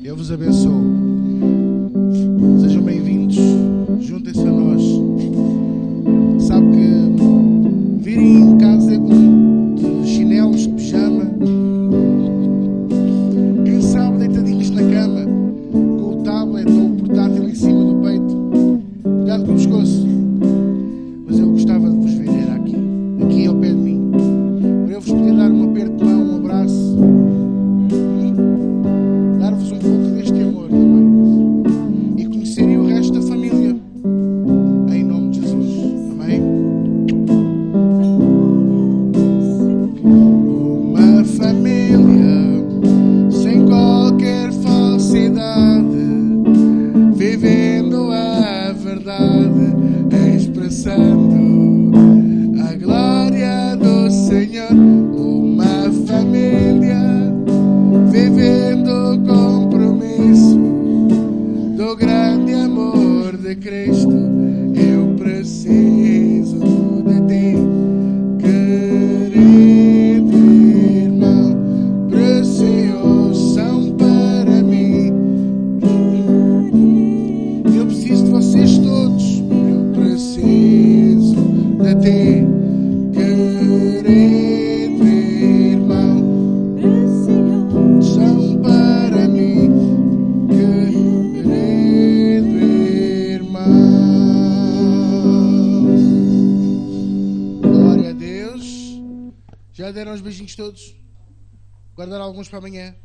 Deus vos abençoe. Sejam bem-vindos. Juntem-se a nós. Sabe que virem em casa é bom. De chinelos, de pijama. Quem sabe deitadinhos na cama, com o tablet ou o portátil em cima do peito. Cuidado com o pescoço. Mas eu gostava de vos ver era aqui ao pé de mim. Para eu vos poder dar um aperto de mão, um abraço. Dar-vos um pouco deste amor também. E conhecerem o resto da família. Em nome de Jesus. Amém? Uma família sem qualquer falsidade, vivendo a verdade, expressando a glória do Senhor. Uma família vivendo o compromisso do grande amor de Cristo. Eu preciso de ti, querido irmão, precioso são para mim. Eu preciso de vocês todos. Eu preciso de ti, querido irmão, são para mim, querido irmão. Glória a Deus. Já deram os beijinhos todos? Guardaram alguns para amanhã?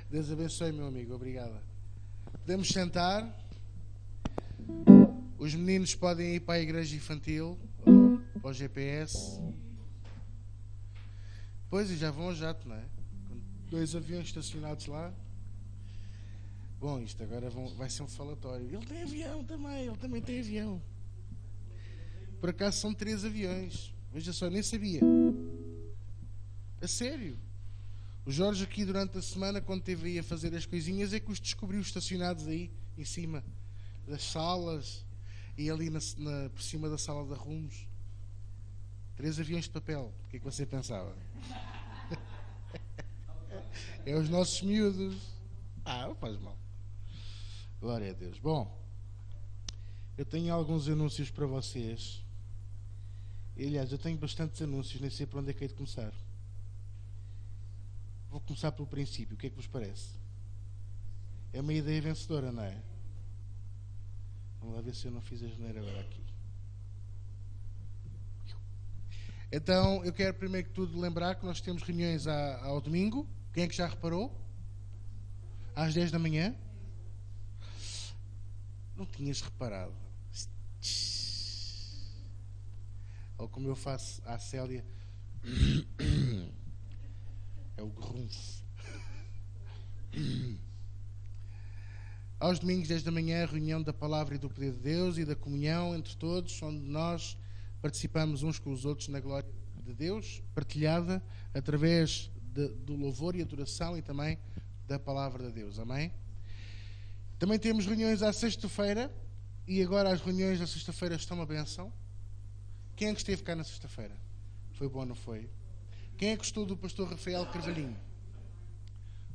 Deus abençoe, meu amigo. Obrigado. Podemos sentar. Os meninos podem ir para a igreja infantil, para o GPS. Pois, e já vão ao jato, não é? Com 2 aviões estacionados lá. Bom, isto agora vai ser um falatório. Ele tem avião também, ele também tem avião. Por acaso são 3 aviões. Veja só, nem sabia. A sério. O Jorge aqui durante a semana, quando esteve aí a fazer as coisinhas, é que os descobriu estacionados aí, em cima das salas e ali por cima da sala de arrumos. 3 aviões de papel. O que é que você pensava? É os nossos miúdos. Não faz mal. Glória a Deus. Bom, eu tenho alguns anúncios para vocês. E, aliás, eu tenho bastantes anúncios, nem sei por onde é que hei de começar. Vou começar pelo princípio. O que é que vos parece? É uma ideia vencedora, não é? Vamos lá ver se eu não fiz a janeira agora aqui. Então, eu quero primeiro que tudo lembrar que nós temos reuniões ao domingo. Quem é que já reparou? Às 10 da manhã? Não tinhas reparado. Ou como eu faço à Célia, é o grunfo. Aos domingos, 10 da manhã, a reunião da palavra e do poder de Deus e da comunhão entre todos, onde nós participamos uns com os outros na glória de Deus, partilhada através do louvor e adoração e também da palavra de Deus. Amém? Também temos reuniões à sexta-feira e agora as reuniões da sexta-feira estão uma benção. Quem é que esteve cá na sexta-feira? Foi bom, não foi? Quem é que gostou do pastor Rafael Carvalhinho?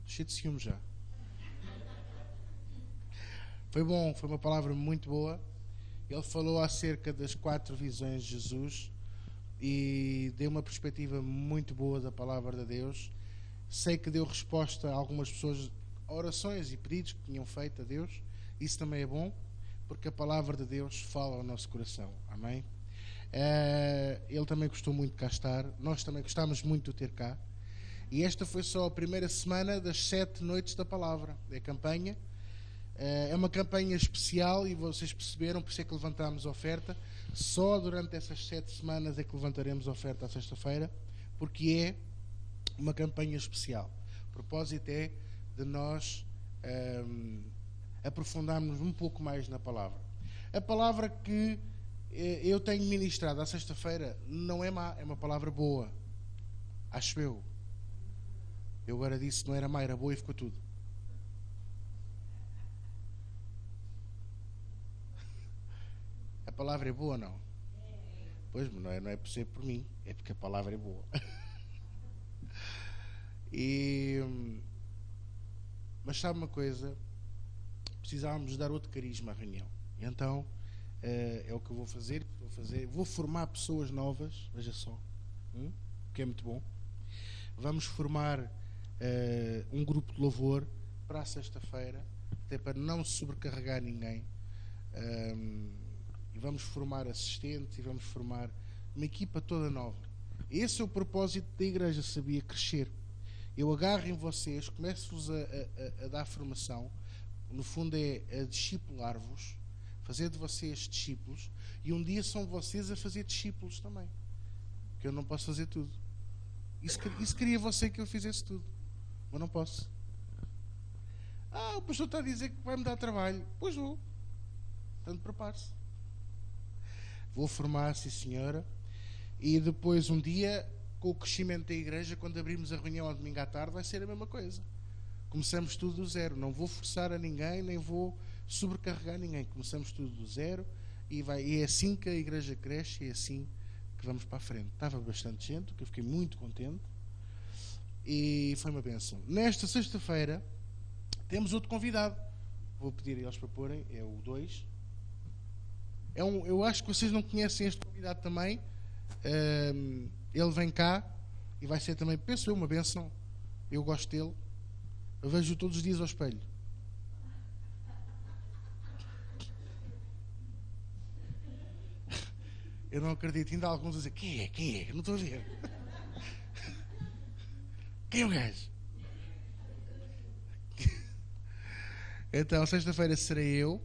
Cheio de ciúme já. Foi bom, foi uma palavra muito boa. Ele falou acerca das 4 visões de Jesus e deu uma perspectiva muito boa da palavra de Deus. Sei que deu resposta a algumas pessoas, orações e pedidos que tinham feito a Deus. Isso também é bom, porque a palavra de Deus fala ao nosso coração. Amém? Ele também gostou muito de cá estar. Nós também gostámos muito de ter cá. E esta foi só a primeira semana das 7 noites da palavra. É a campanha. É uma campanha especial e vocês perceberam, por isso é que levantámos a oferta. Só durante essas 7 semanas é que levantaremos a oferta à sexta-feira, porque é uma campanha especial. O propósito é de nós aprofundarmos um pouco mais na palavra. A palavra que eu tenho ministrado à sexta-feira não é má, é uma palavra boa. Acho eu. Eu agora disse não era má, era boa e ficou tudo. A palavra é boa ou não? Pois, mas não é por ser por mim, é porque a palavra é boa. Mas sabe uma coisa? Precisávamos dar outro carisma à reunião. E então, é o que eu vou fazer. Vou formar pessoas novas, veja só, que é muito bom. Vamos formar um grupo de louvor para a sexta-feira, até para não sobrecarregar ninguém. E vamos formar assistentes e vamos formar uma equipa toda nova. Esse é o propósito da igreja, sabia? Crescer. Eu agarro em vocês, começo-vos a dar formação, no fundo é a discipular-vos, fazer de vocês discípulos, e um dia são vocês a fazer discípulos também, porque eu não posso fazer tudo. Isso queria você que eu fizesse tudo, mas não posso. O pastor está a dizer que vai me dar trabalho. Pois vou, portanto prepare-se. Vou formar, sim senhora, e depois um dia, com o crescimento da igreja, quando abrimos a reunião ao domingo à tarde, vai ser a mesma coisa. Começamos tudo do zero, não vou forçar a ninguém, nem vou sobrecarregar ninguém. Começamos tudo do zero e é assim que a igreja cresce, é assim que vamos para a frente. Estava bastante gente, que eu fiquei muito contente e foi uma bênção. Nesta sexta-feira temos outro convidado. Vou pedir a eles para porem, é o 2. Eu acho que vocês não conhecem este convidado também. Ele vem cá e vai ser também, penso eu, uma bênção. Eu gosto dele. Eu vejo-o todos os dias ao espelho. Eu não acredito. Ainda há alguns a dizer, quem é? Eu não estou a ver. Quem é o gajo? Então, sexta-feira serei eu.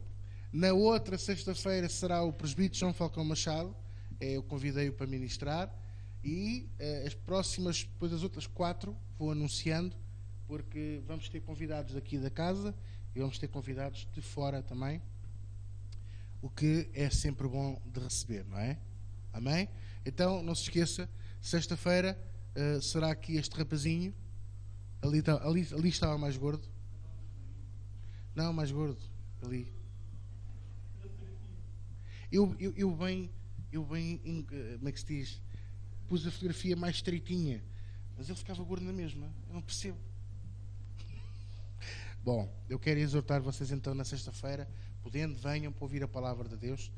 Na outra sexta-feira será o presbítero João Falcão Machado. Eu convidei-o para ministrar. E as próximas, depois as outras 4, vou anunciando, porque vamos ter convidados daqui da casa e vamos ter convidados de fora também, o que é sempre bom de receber, não é? Amém? Então, não se esqueça, sexta-feira será aqui este rapazinho, ali estava mais gordo. Não, mais gordo, ali. Eu bem, como é que se diz? Pus a fotografia mais estreitinha, mas ele ficava gordo na mesma. Eu não percebo. Bom, eu quero exortar vocês então na sexta-feira, podendo, venham para ouvir a palavra de Deus,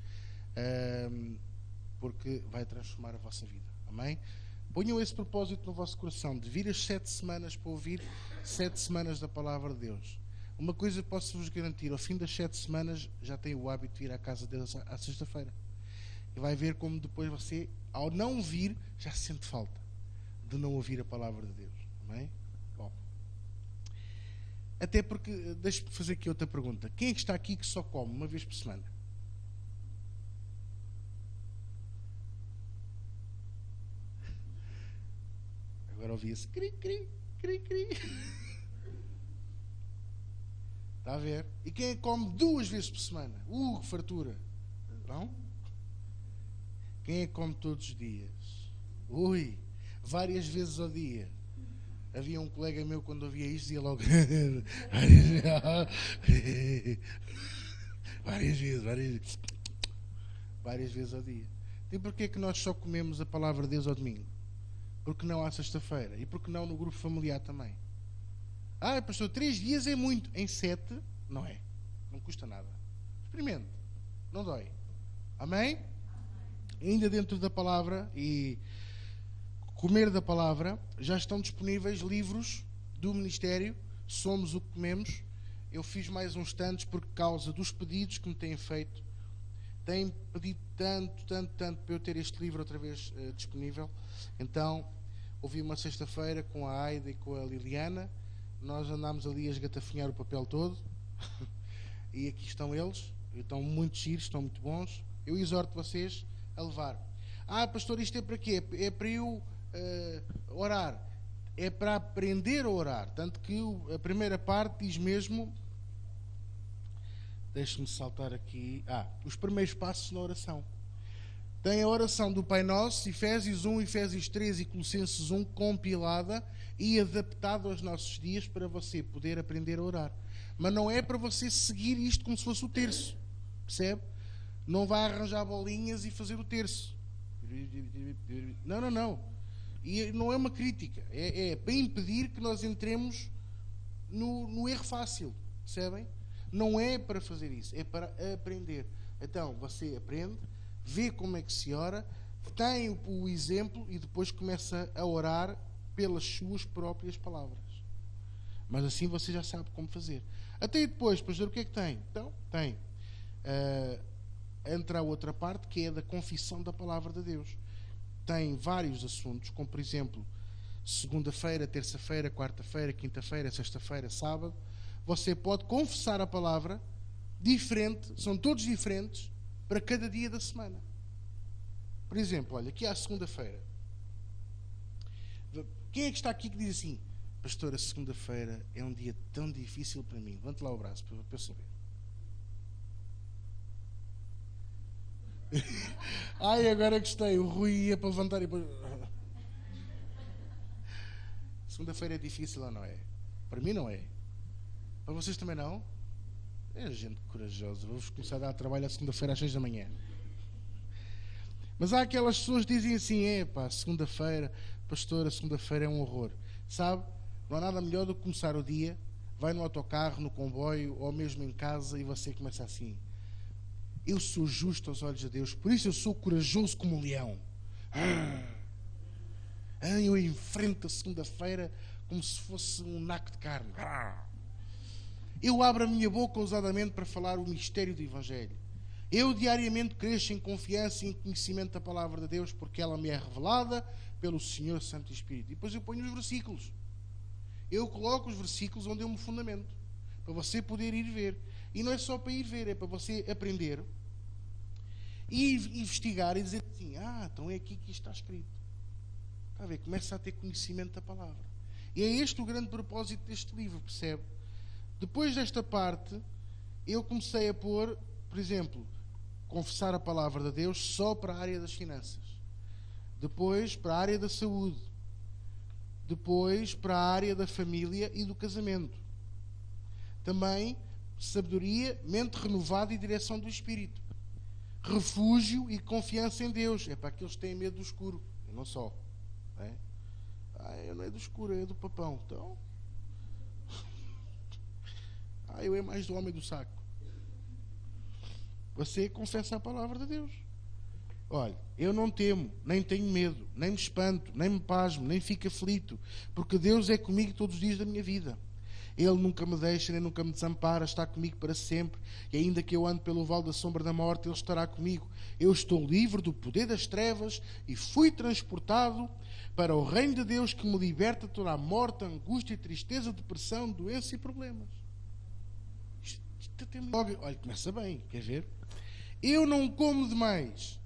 porque vai transformar a vossa vida. Amém? Ponham esse propósito no vosso coração, de vir as 7 semanas para ouvir 7 semanas da palavra de Deus. Uma coisa posso-vos garantir, ao fim das 7 semanas já tem o hábito de ir à casa de Deus à sexta-feira. E vai ver como depois você, ao não vir, já sente falta de não ouvir a palavra de Deus. Amém? Bom. Até porque, deixe-me fazer aqui outra pergunta. Quem é que está aqui que só come uma vez por semana? Agora ouvia-se cri, cri, cri, cri. Está a ver? E quem é que come 2 vezes por semana? Que fartura. Não? Quem é que come todos os dias? Várias vezes ao dia. Havia um colega meu, quando ouvia isto, dizia logo várias vezes ao dia. E porquê que nós só comemos a palavra de Deus ao domingo? Porque não à sexta-feira? E porque não no grupo familiar também? Pastor, 3 dias é muito. Em 7, não é. Não custa nada. Experimente. Não dói. Amém? Ainda dentro da palavra e comer da palavra, já estão disponíveis livros do ministério Somos o que Comemos. Eu fiz mais uns tantos por causa dos pedidos que me têm feito. Têm pedido tanto para eu ter este livro outra vez disponível. Então, ouvi uma sexta-feira com a Aida e com a Liliana. Nós andámos ali a esgatafinhar o papel todo. E aqui estão eles. Estão muito giros, estão muito bons. Eu exorto vocês a levar. Pastor, isto é para quê? É para eu orar. É para aprender a orar. Tanto que a primeira parte diz mesmo, deixe-me saltar aqui, os primeiros passos na oração. Tem a oração do Pai Nosso, Efésios 1, Efésios 3 e Colossenses 1, compilada e adaptada aos nossos dias para você poder aprender a orar. Mas não é para você seguir isto como se fosse o terço. Percebe? Não vai arranjar bolinhas e fazer o terço. Não. E não é uma crítica. É para impedir que nós entremos no erro fácil. Percebem? Não é para fazer isso. É para aprender. Então, você aprende, vê como é que se ora, tem o exemplo e depois começa a orar pelas suas próprias palavras. Mas assim você já sabe como fazer. Até aí depois, para ver o que é que tem. Então, tem. Entra a outra parte, que é da confissão da palavra de Deus. Tem vários assuntos, como por exemplo, segunda-feira, terça-feira, quarta-feira, quinta-feira, sexta-feira, sábado. Você pode confessar a palavra diferente, são todos diferentes, para cada dia da semana. Por exemplo, olha, aqui à segunda-feira. Quem é que está aqui que diz assim: pastor, a segunda-feira é um dia tão difícil para mim? Levante lá o braço para eu saber. Ai, agora gostei. O Rui ia para levantar e depois... Segunda-feira é difícil ou não é? Para mim não é. Para vocês também não? É gente corajosa. Vou-vos começar a dar trabalho à segunda-feira às 6 da manhã. Mas há aquelas pessoas que dizem assim: segunda-feira, pastor, a segunda-feira é um horror. Sabe? Não há nada melhor do que começar o dia, vai no autocarro, no comboio ou mesmo em casa e você começa assim: eu sou justo aos olhos de Deus, por isso eu sou corajoso como um leão. Eu enfrento a segunda-feira como se fosse um naco de carne. Eu abro a minha boca ousadamente para falar o mistério do Evangelho. Eu diariamente cresço em confiança e em conhecimento da palavra de Deus, porque ela me é revelada pelo Senhor Santo Espírito. E depois eu ponho os versículos. Eu coloco os versículos onde eu me fundamento, para você poder ir ver. E não é só para ir ver, é para você aprender e investigar e dizer assim: então é aqui que isto está escrito. Está a ver? Começa a ter conhecimento da palavra. E é este o grande propósito deste livro, percebe? Depois desta parte, eu comecei a pôr, por exemplo, confessar a palavra de Deus só para a área das finanças. Depois para a área da saúde. Depois para a área da família e do casamento. Também sabedoria, mente renovada e direção do Espírito. Refúgio e confiança em Deus. É para aqueles que têm medo do escuro. E não só. Não é? Eu não é do escuro, é do papão. Então... eu é mais do homem do saco. Você confessa a palavra de Deus. Olha, eu não temo, nem tenho medo, nem me espanto, nem me pasmo, nem fico aflito, porque Deus é comigo todos os dias da minha vida. Ele nunca me deixa, nem nunca me desampara, está comigo para sempre. E ainda que eu ande pelo vale da sombra da morte, Ele estará comigo. Eu estou livre do poder das trevas e fui transportado para o reino de Deus, que me liberta de toda a morte, angústia, tristeza, depressão, doença e problemas. Olha, começa bem, quer ver? Eu não como demais,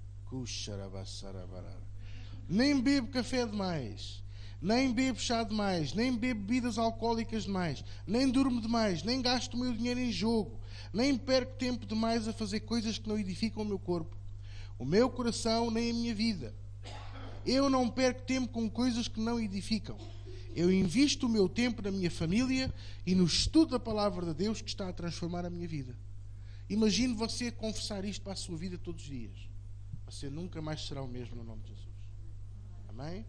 nem bebo café demais, nem bebo chá demais, nem bebo bebidas alcoólicas demais, nem durmo demais, nem gasto o meu dinheiro em jogo, nem perco tempo demais a fazer coisas que não edificam o meu corpo, o meu coração, nem a minha vida. Eu não perco tempo com coisas que não edificam. Eu invisto o meu tempo na minha família e no estudo da palavra de Deus, que está a transformar a minha vida. Imagine você confessar isto para a sua vida todos os dias. Você nunca mais será o mesmo no nome de Jesus. Amém?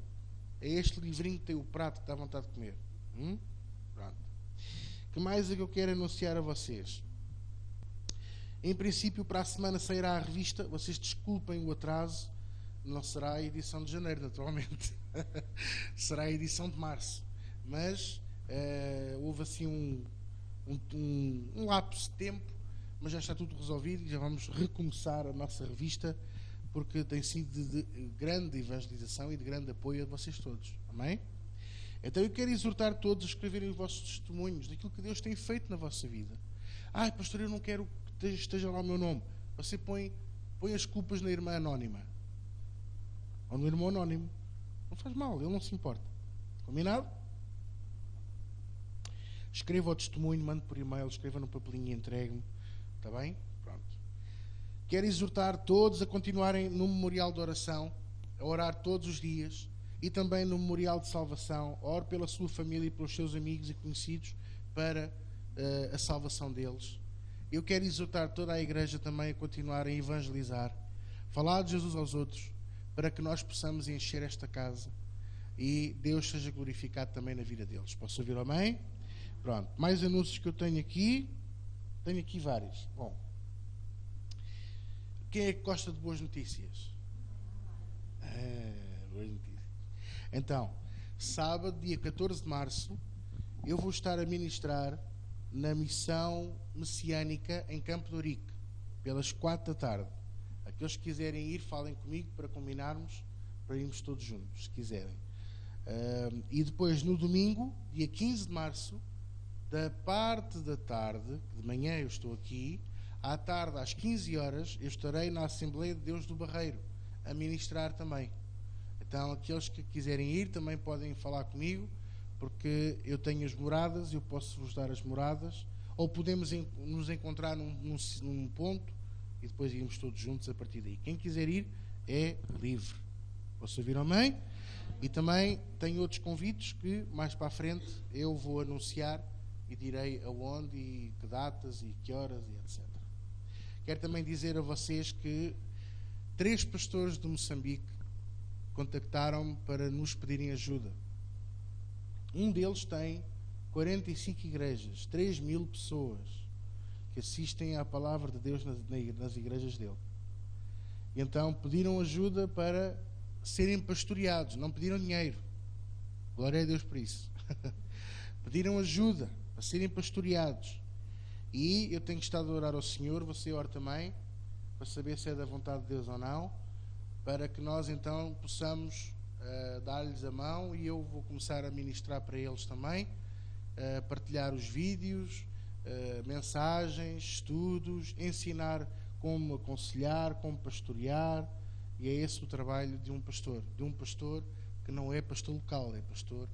É este livrinho que tem o prato que dá vontade de comer. Pronto. O que mais é que eu quero anunciar a vocês? Em princípio, para a semana sairá a revista. Vocês desculpem o atraso. Não será a edição de janeiro, naturalmente. Será a edição de março. Mas houve assim um lapso de tempo, mas já está tudo resolvido e já vamos recomeçar a nossa revista, porque tem sido de grande evangelização e de grande apoio a vocês todos. Amém? Então eu quero exortar todos a escreverem os vossos testemunhos daquilo que Deus tem feito na vossa vida. Pastor, eu não quero que esteja lá o meu nome. Você põe as culpas na irmã anónima ou no irmão anónimo. Não faz mal, ele não se importa. Combinado? Escreva o testemunho, mande por e-mail, escreva no papelinho e entregue-me. Está bem? Pronto. Quero exortar todos a continuarem no memorial de oração, a orar todos os dias, e também no memorial de salvação. Ore pela sua família e pelos seus amigos e conhecidos para a salvação deles. Eu quero exortar toda a igreja também a continuar a evangelizar, falar de Jesus aos outros, para que nós possamos encher esta casa e Deus seja glorificado também na vida deles. Posso ouvir amém? Pronto, mais anúncios que eu tenho aqui vários. Bom, quem é que gosta de boas notícias? Boas notícias. Então, sábado, dia 14 de março, eu vou estar a ministrar na missão messiânica em Campo de Ourique, pelas 4 da tarde. Aqueles que quiserem ir, falem comigo para combinarmos, para irmos todos juntos, se quiserem. E depois, no domingo, dia 15 de março, da parte da tarde, de manhã eu estou aqui, à tarde, às 15 horas, eu estarei na Assembleia de Deus do Barreiro, a ministrar também. Então, aqueles que quiserem ir também podem falar comigo, porque eu tenho as moradas, eu posso vos dar as moradas, ou podemos nos encontrar num ponto e depois irmos todos juntos a partir daí. Quem quiser ir é livre. Posso ouvir amém? E também tenho outros convites que mais para a frente eu vou anunciar e direi aonde e que datas e que horas e etc. Quero também dizer a vocês que 3 pastores de Moçambique contactaram-me para nos pedirem ajuda. Um deles tem 45 igrejas, 3.000 pessoas que assistem à palavra de Deus nas igrejas dele. E então pediram ajuda para serem pastoreados, não pediram dinheiro. Glória a Deus por isso. Pediram ajuda para serem pastoreados. E eu tenho estado a orar ao Senhor, você ora também, para saber se é da vontade de Deus ou não, para que nós então possamos dar-lhes a mão, e eu vou começar a ministrar para eles também, partilhar os vídeos, mensagens, estudos, ensinar como aconselhar, como pastorear, e é esse o trabalho de um pastor que não é pastor local, é pastor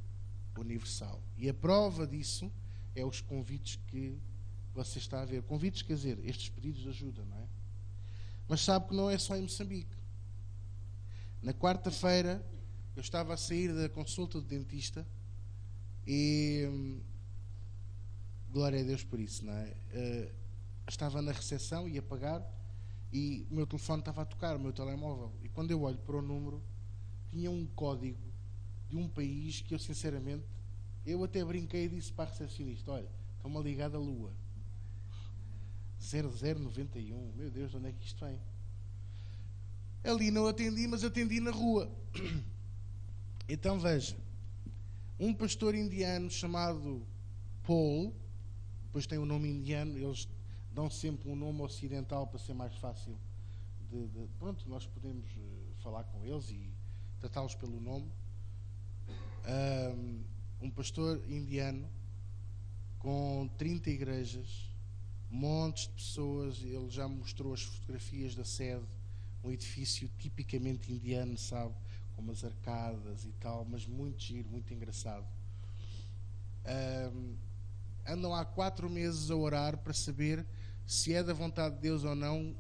universal. E a prova disso é os convites que você está a ver. Convites, quer dizer, estes pedidos de ajuda, não é? Mas sabe que não é só em Moçambique. Na quarta-feira eu estava a sair da consulta do dentista e glória a Deus por isso, não é? Estava na recepção, ia pagar e o meu telefone estava a tocar, o meu telemóvel, e quando eu olho para o número tinha um código de um país que eu sinceramente, eu até brinquei e disse para a recepcionista: olha, estou-me a ligar da Lua, 0091, meu Deus, de onde é que isto vem? Ali não atendi, mas atendi na rua. Então veja, um pastor indiano chamado Paul, depois tem um nome indiano, eles dão sempre um nome ocidental para ser mais fácil pronto, nós podemos falar com eles e tratá-los pelo nome. Um pastor indiano com 30 igrejas, montes de pessoas. Ele já mostrou as fotografias da sede, um edifício tipicamente indiano, sabe, com umas arcadas e tal, mas muito giro, muito engraçado. Andam há 4 meses a orar para saber se é da vontade de Deus ou não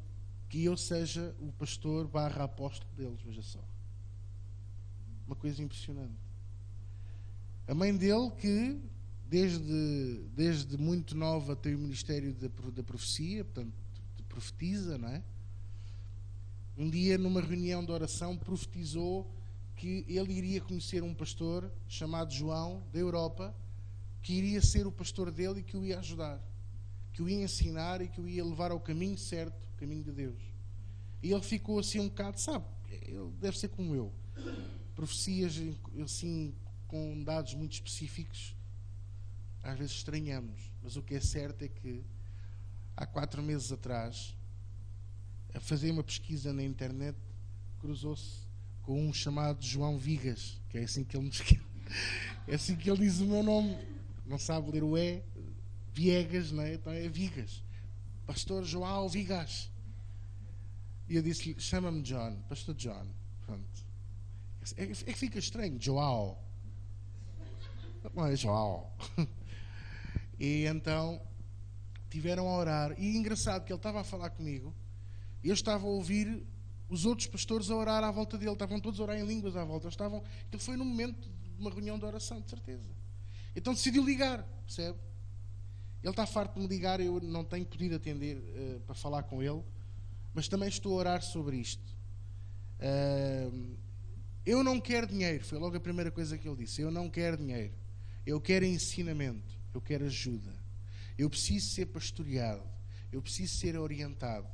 que eu seja o pastor / apóstolo deles. Veja só, uma coisa impressionante. A mãe dele, que desde muito nova tem o ministério da profecia, portanto profetiza, não é? Um dia, numa reunião de oração, profetizou que ele iria conhecer um pastor chamado João, da Europa, que iria ser o pastor dele e que o ia ajudar, que o ia ensinar e que o ia levar ao caminho certo, o caminho de Deus. E ele ficou assim um bocado, sabe, ele deve ser como eu, profecias assim com dados muito específicos, às vezes estranhamos, mas o que é certo é que há 4 meses atrás, a fazer uma pesquisa na internet, cruzou-se com um chamado João Vigas, que é assim que ele é assim que ele diz o meu nome, não sabe ler o Viegas, não é? Então é Vigas, pastor João Vigas. E eu disse-lhe: chama-me John, pastor John. Pronto. É que fica estranho, João. Não é João. E então tiveram a orar, e engraçado que ele estava a falar comigo e eu estava a ouvir os outros pastores a orar à volta dele, estavam todos a orar em línguas à volta. Ele foi num momento de uma reunião de oração, de certeza. Então decidiu ligar, percebe? Ele está farto de me ligar, eu não tenho podido atender para falar com ele, mas também estou a orar sobre isto. Eu não quero dinheiro, foi logo a primeira coisa que ele disse. Eu não quero dinheiro, eu quero ensinamento, eu quero ajuda, eu preciso ser pastoreado, eu preciso ser orientado.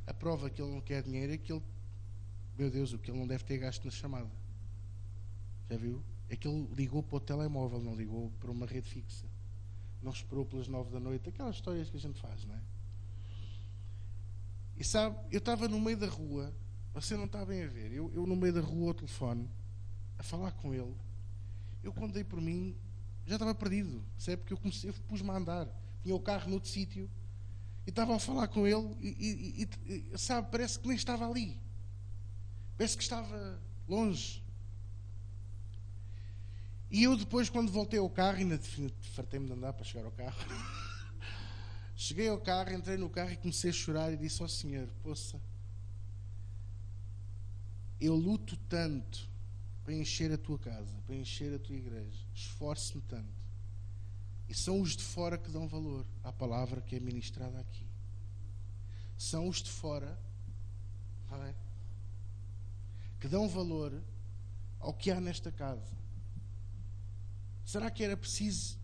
A prova que ele não quer dinheiro é que ele, meu Deus, o que ele não deve ter gasto na chamada. Já viu? É que ele ligou para o telemóvel, não ligou para uma rede fixa, não esperou pelas 9 da noite, aquelas histórias que a gente faz, não é? E sabe, eu estava no meio da rua, você não está bem a ver, eu no meio da rua ao telefone, a falar com ele. Eu, quando dei por mim, já estava perdido, sabe? Porque eu pus-me a andar, tinha o carro noutro sítio e estava a falar com ele e sabe, parece que nem estava ali, parece que estava longe. E eu depois, quando voltei ao carro, ainda fartei-me de andar para chegar ao carro, cheguei ao carro, entrei no carro e comecei a chorar e disse ao Senhor: poça, eu luto tanto para encher a tua casa, para encher a tua igreja, esforço-me tanto, e são os de fora que dão valor à palavra que é ministrada aqui. São os de fora, não é? Que dão valor ao que há nesta casa. Será que era preciso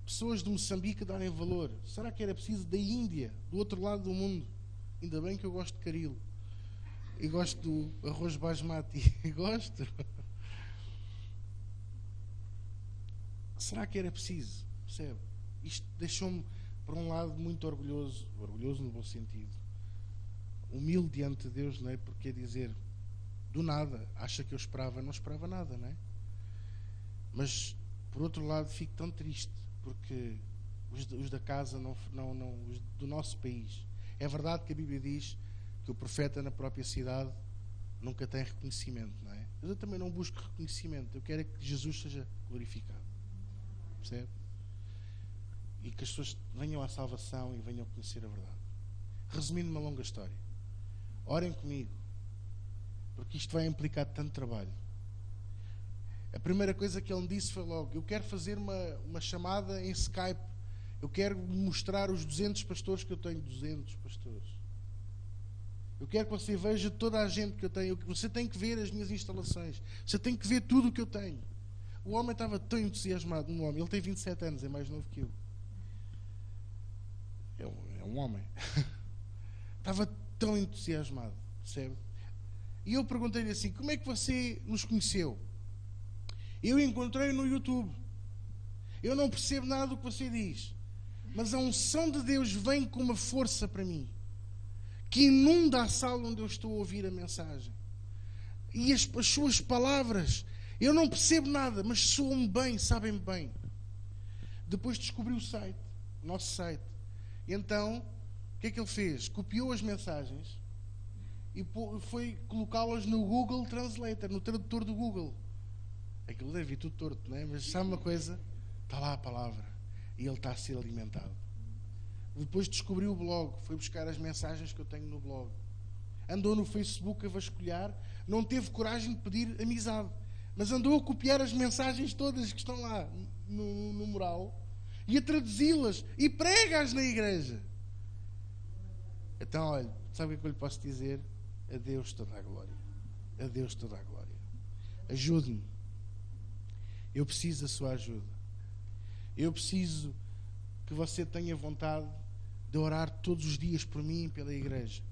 pessoas de Moçambique darem valor? Será que era preciso da Índia, do outro lado do mundo? Ainda bem que eu gosto de caril e gosto do arroz basmati. Gosto. Será que era preciso? Percebe? Isto deixou-me, por um lado, muito orgulhoso no bom sentido, humilde diante de Deus, não é? Porque é dizer, do nada, acha que eu esperava, não esperava nada, não é? Mas, por outro lado, fico tão triste, porque os da casa, os do nosso país. É verdade que a Bíblia diz que o profeta na própria cidade nunca tem reconhecimento, não é? Mas eu também não busco reconhecimento. Eu quero é que Jesus seja glorificado. Percebe? E que as pessoas venham à salvação e venham conhecer a verdade. Resumindo uma longa história, orem comigo, porque isto vai implicar tanto trabalho. A primeira coisa que ele me disse foi logo: eu quero fazer uma chamada em Skype, eu quero mostrar os 200 pastores que eu tenho. 200 pastores. Eu quero que você veja toda a gente que eu tenho. Você tem que ver as minhas instalações, você tem que ver tudo o que eu tenho. O homem estava tão entusiasmado, ele tem 27 anos, é mais novo que eu. É um homem. Estava tão entusiasmado, percebe? E eu perguntei-lhe assim: como é que você nos conheceu? Eu encontrei no YouTube. Eu não percebo nada do que você diz, mas a unção de Deus vem com uma força para mim, que inunda a sala onde eu estou a ouvir a mensagem. E as suas palavras, eu não percebo nada, mas soam bem, sabem bem. Depois descobri o site, o nosso site. E então, o que é que ele fez? Copiou as mensagens e foi colocá-las no Google Translator, no tradutor do Google. Aquilo deve ir tudo torto, não é? Mas sabe uma coisa? Está lá a palavra e ele está a ser alimentado. Depois descobriu o blog, foi buscar as mensagens que eu tenho no blog. Andou no Facebook a vasculhar, não teve coragem de pedir amizade, mas andou a copiar as mensagens todas que estão lá no mural e a traduzi-las e prega-as na igreja. Então, olha, sabe o que eu lhe posso dizer? A Deus toda a glória. A Deus toda a glória. Ajude-me. Eu preciso da sua ajuda. Eu preciso que você tenha vontade de orar todos os dias por mim e pela igreja,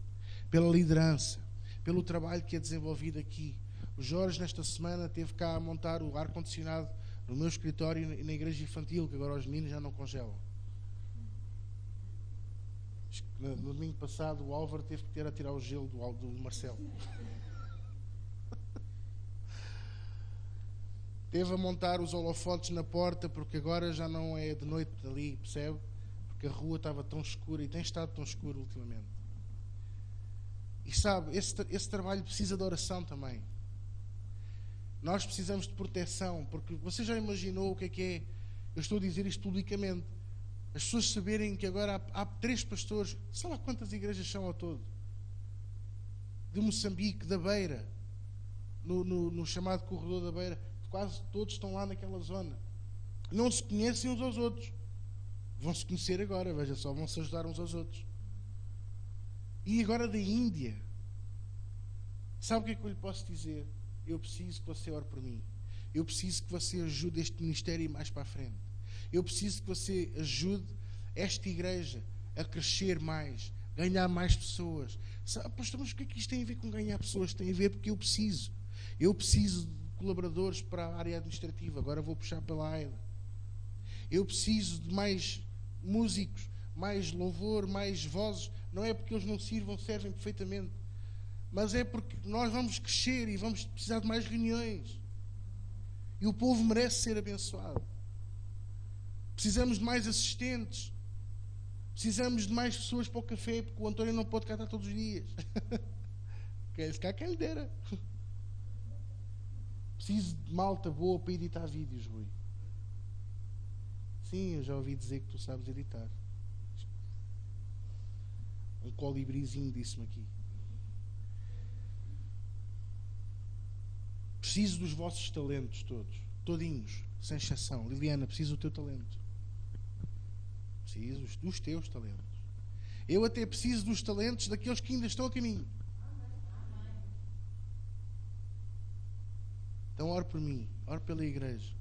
pela liderança, pelo trabalho que é desenvolvido aqui. O Jorge, nesta semana, teve cá a montar o ar-condicionado no meu escritório e na igreja infantil, que agora os meninos já não congelam. No domingo passado, o Álvaro teve que ter a tirar o gelo do Marcelo. Teve a montar os holofotes na porta, porque agora já não é de noite ali, percebe? Porque a rua estava tão escura e tem estado tão escura ultimamente. E sabe, esse trabalho precisa de oração também. Nós precisamos de proteção, porque você já imaginou o que é? Eu estou a dizer isto publicamente. As pessoas saberem que agora há 3 pastores, sei lá quantas igrejas são ao todo, de Moçambique, da Beira, no chamado corredor da Beira. Quase todos estão lá naquela zona. Não se conhecem uns aos outros. Vão se conhecer agora, veja só, vão se ajudar uns aos outros. E agora da Índia. Sabe o que é que eu lhe posso dizer? Eu preciso que você ore por mim. Eu preciso que você ajude este ministério a ir mais para a frente. Eu preciso que você ajude esta igreja a crescer mais, ganhar mais pessoas. Sabe, pastor, mas o que é que isto tem a ver com ganhar pessoas? Tem a ver porque eu preciso. Eu preciso de colaboradores para a área administrativa. Agora vou puxar pela AIDA. Eu preciso de mais músicos, mais louvor, mais vozes. Não é porque eles não sirvam, servem perfeitamente. Mas é porque nós vamos crescer e vamos precisar de mais reuniões. E o povo merece ser abençoado. Precisamos de mais assistentes. Precisamos de mais pessoas para o café, porque o António não pode cantar todos os dias. Quer ficar quem lhe dera. Preciso de malta boa para editar vídeos, Rui. Sim, eu já ouvi dizer que tu sabes editar. Um colibrizinho disse-me aqui. Preciso dos vossos talentos todos. Todinhos, sem exceção. Liliana, preciso do teu talento. Preciso dos teus talentos. Eu até preciso dos talentos daqueles que ainda estão a caminho. Então ore por mim, ore pela igreja.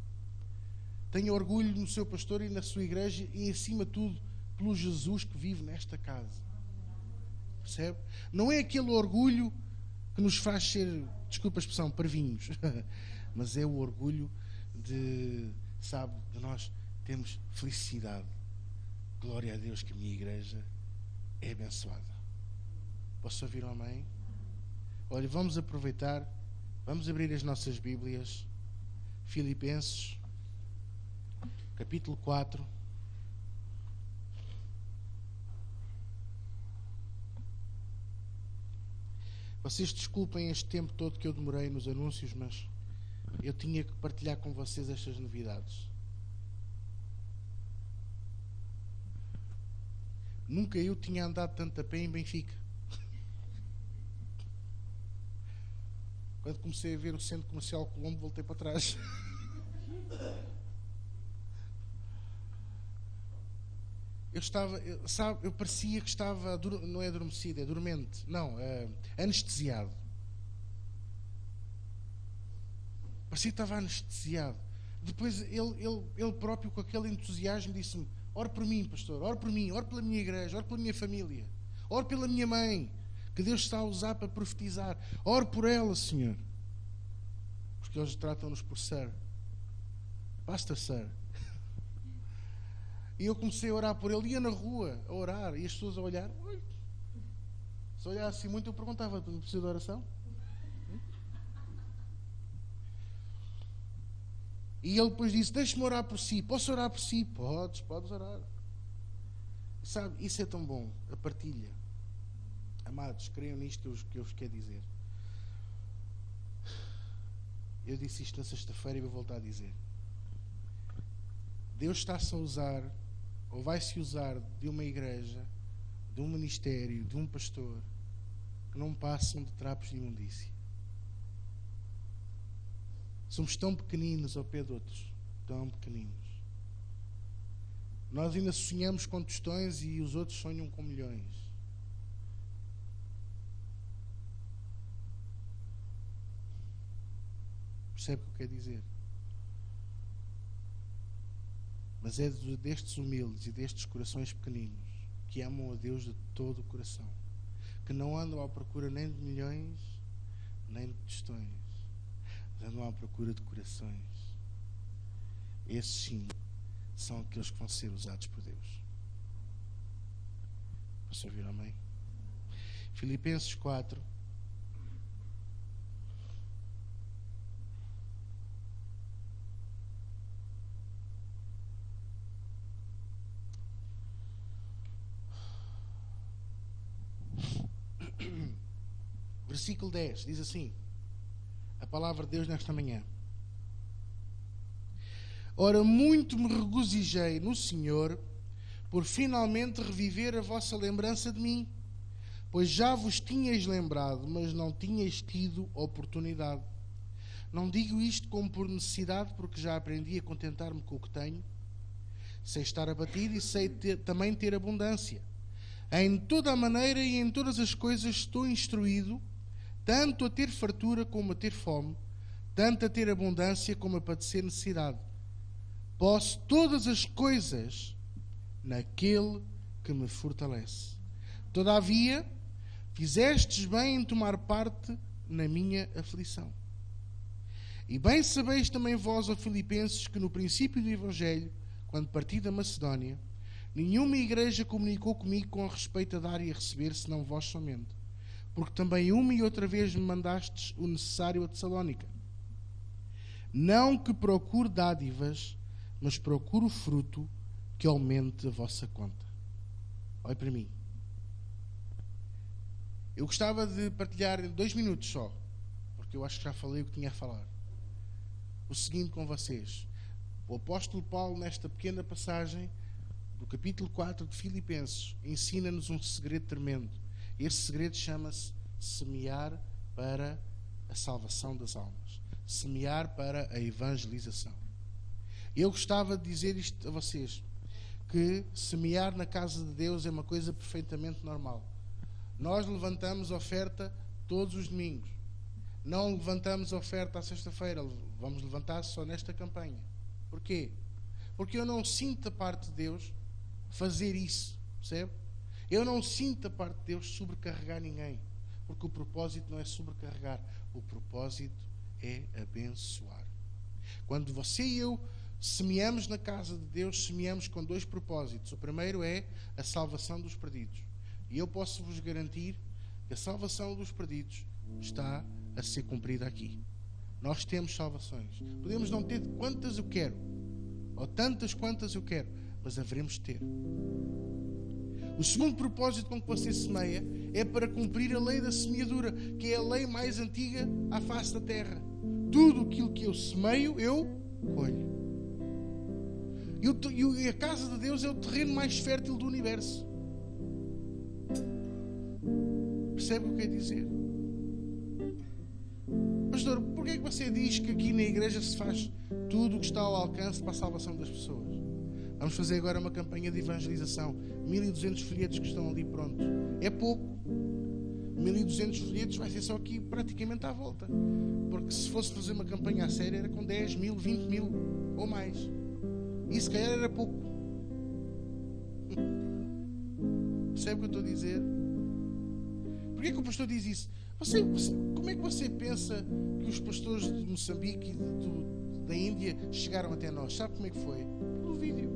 Tenha orgulho no seu pastor e na sua igreja e, acima de tudo, pelo Jesus que vive nesta casa. Percebe? Não é aquele orgulho que nos faz ser, desculpa a expressão, parvinhos, mas é o orgulho de nós termos felicidade. Glória a Deus que a minha igreja é abençoada. Posso ouvir um amém? Olha, vamos aproveitar, vamos abrir as nossas Bíblias. Filipenses, capítulo 4. Vocês desculpem este tempo todo que eu demorei nos anúncios, mas eu tinha que partilhar com vocês estas novidades. Nunca eu tinha andado tanto a pé em Benfica. Quando comecei a ver o Centro Comercial Colombo, voltei para trás. Eu parecia que estava, não é adormecido, é dormente, não, anestesiado. Parecia que estava anestesiado. Depois ele próprio, com aquele entusiasmo, disse-me: ore por mim, pastor, ore por mim, ore pela minha igreja, ore pela minha família, ore pela minha mãe, que Deus está a usar para profetizar. Ore por ela, Senhor. Porque eles tratam-nos por Sir. Pastor Sir. E eu comecei a orar por ele, ia na rua a orar, e as pessoas a olhar. Se olhar assim muito, eu perguntava: tu não precisa de oração? E ele depois disse: deixe-me orar por si. Posso orar por si? Podes orar. Sabe, isso é tão bom, a partilha. Amados, creiam nisto que eu vos quero dizer. Eu disse isto na sexta-feira e vou voltar a dizer. Deus está-se a usar, ou vai-se usar, de uma igreja, de um ministério, de um pastor, que não passam de trapos de imundícia. Somos tão pequeninos ao pé de outros, tão pequeninos. Nós ainda sonhamos com tostões e os outros sonham com milhões. Percebe o que eu quero dizer? Mas é destes humildes e destes corações pequeninos que amam a Deus de todo o coração, que não andam à procura nem de milhões nem de tostões, andam à procura de corações. Esses sim são aqueles que vão ser usados por Deus. Posso ouvir amém? Filipenses 4. Versículo 10 diz assim, a palavra de Deus nesta manhã: ora, muito me regozijei no Senhor por finalmente reviver a vossa lembrança de mim, pois já vos tinhais lembrado, mas não tinhais tido oportunidade. Não digo isto como por necessidade, porque já aprendi a contentar-me com o que tenho. Sei estar abatido e sei também ter abundância. Em toda a maneira e em todas as coisas estou instruído, tanto a ter fartura como a ter fome, tanto a ter abundância como a padecer necessidade. Posso todas as coisas naquele que me fortalece. Todavia, fizestes bem em tomar parte na minha aflição. E bem sabeis também vós, ó Filipenses, que no princípio do Evangelho, quando parti da Macedónia, nenhuma igreja comunicou comigo com respeito a dar e a receber, senão vós somente. Porque também uma e outra vez me mandastes o necessário a Tessalónica. Não que procure dádivas, mas procure o fruto que aumente a vossa conta. Olhe para mim. Eu gostava de partilhar em 2 minutos só, porque eu acho que já falei o que tinha a falar. O seguinte com vocês. O apóstolo Paulo, nesta pequena passagem do capítulo 4 de Filipenses, ensina-nos um segredo tremendo. Esse segredo chama-se semear para a salvação das almas. Semear para a evangelização. Eu gostava de dizer isto a vocês, que semear na casa de Deus é uma coisa perfeitamente normal. Nós levantamos oferta todos os domingos. Não levantamos oferta à sexta-feira. Vamos levantar só nesta campanha. Porquê? Porque eu não sinto da parte de Deus fazer isso. Percebe? Eu não sinto da parte de Deus sobrecarregar ninguém. Porque o propósito não é sobrecarregar. O propósito é abençoar. Quando você e eu semeamos na casa de Deus, semeamos com 2 propósitos. O primeiro é a salvação dos perdidos. E eu posso vos garantir que a salvação dos perdidos está a ser cumprida aqui. Nós temos salvações. Podemos não ter quantas eu quero, ou tantas quantas eu quero, mas haveremos de ter. O segundo propósito com que você semeia é para cumprir a lei da semeadura, que é a lei mais antiga à face da terra. Tudo aquilo que eu semeio, eu colho. E a casa de Deus é o terreno mais fértil do universo. Percebe o que quer dizer? Pastor, porquê é que você diz que aqui na igreja se faz tudo o que está ao alcance para a salvação das pessoas? Vamos fazer agora uma campanha de evangelização. 1200 folhetos que estão ali prontos. É pouco. 1200 folhetos vai ser só aqui praticamente à volta. Porque se fosse fazer uma campanha a sério era com 10 mil, 20 mil ou mais. E se calhar era pouco. Percebe o que eu estou a dizer? Porquê que o pastor diz isso? Como é que você pensa que os pastores de Moçambique e da Índia chegaram até nós? Sabe como é que foi? Pelo vídeo.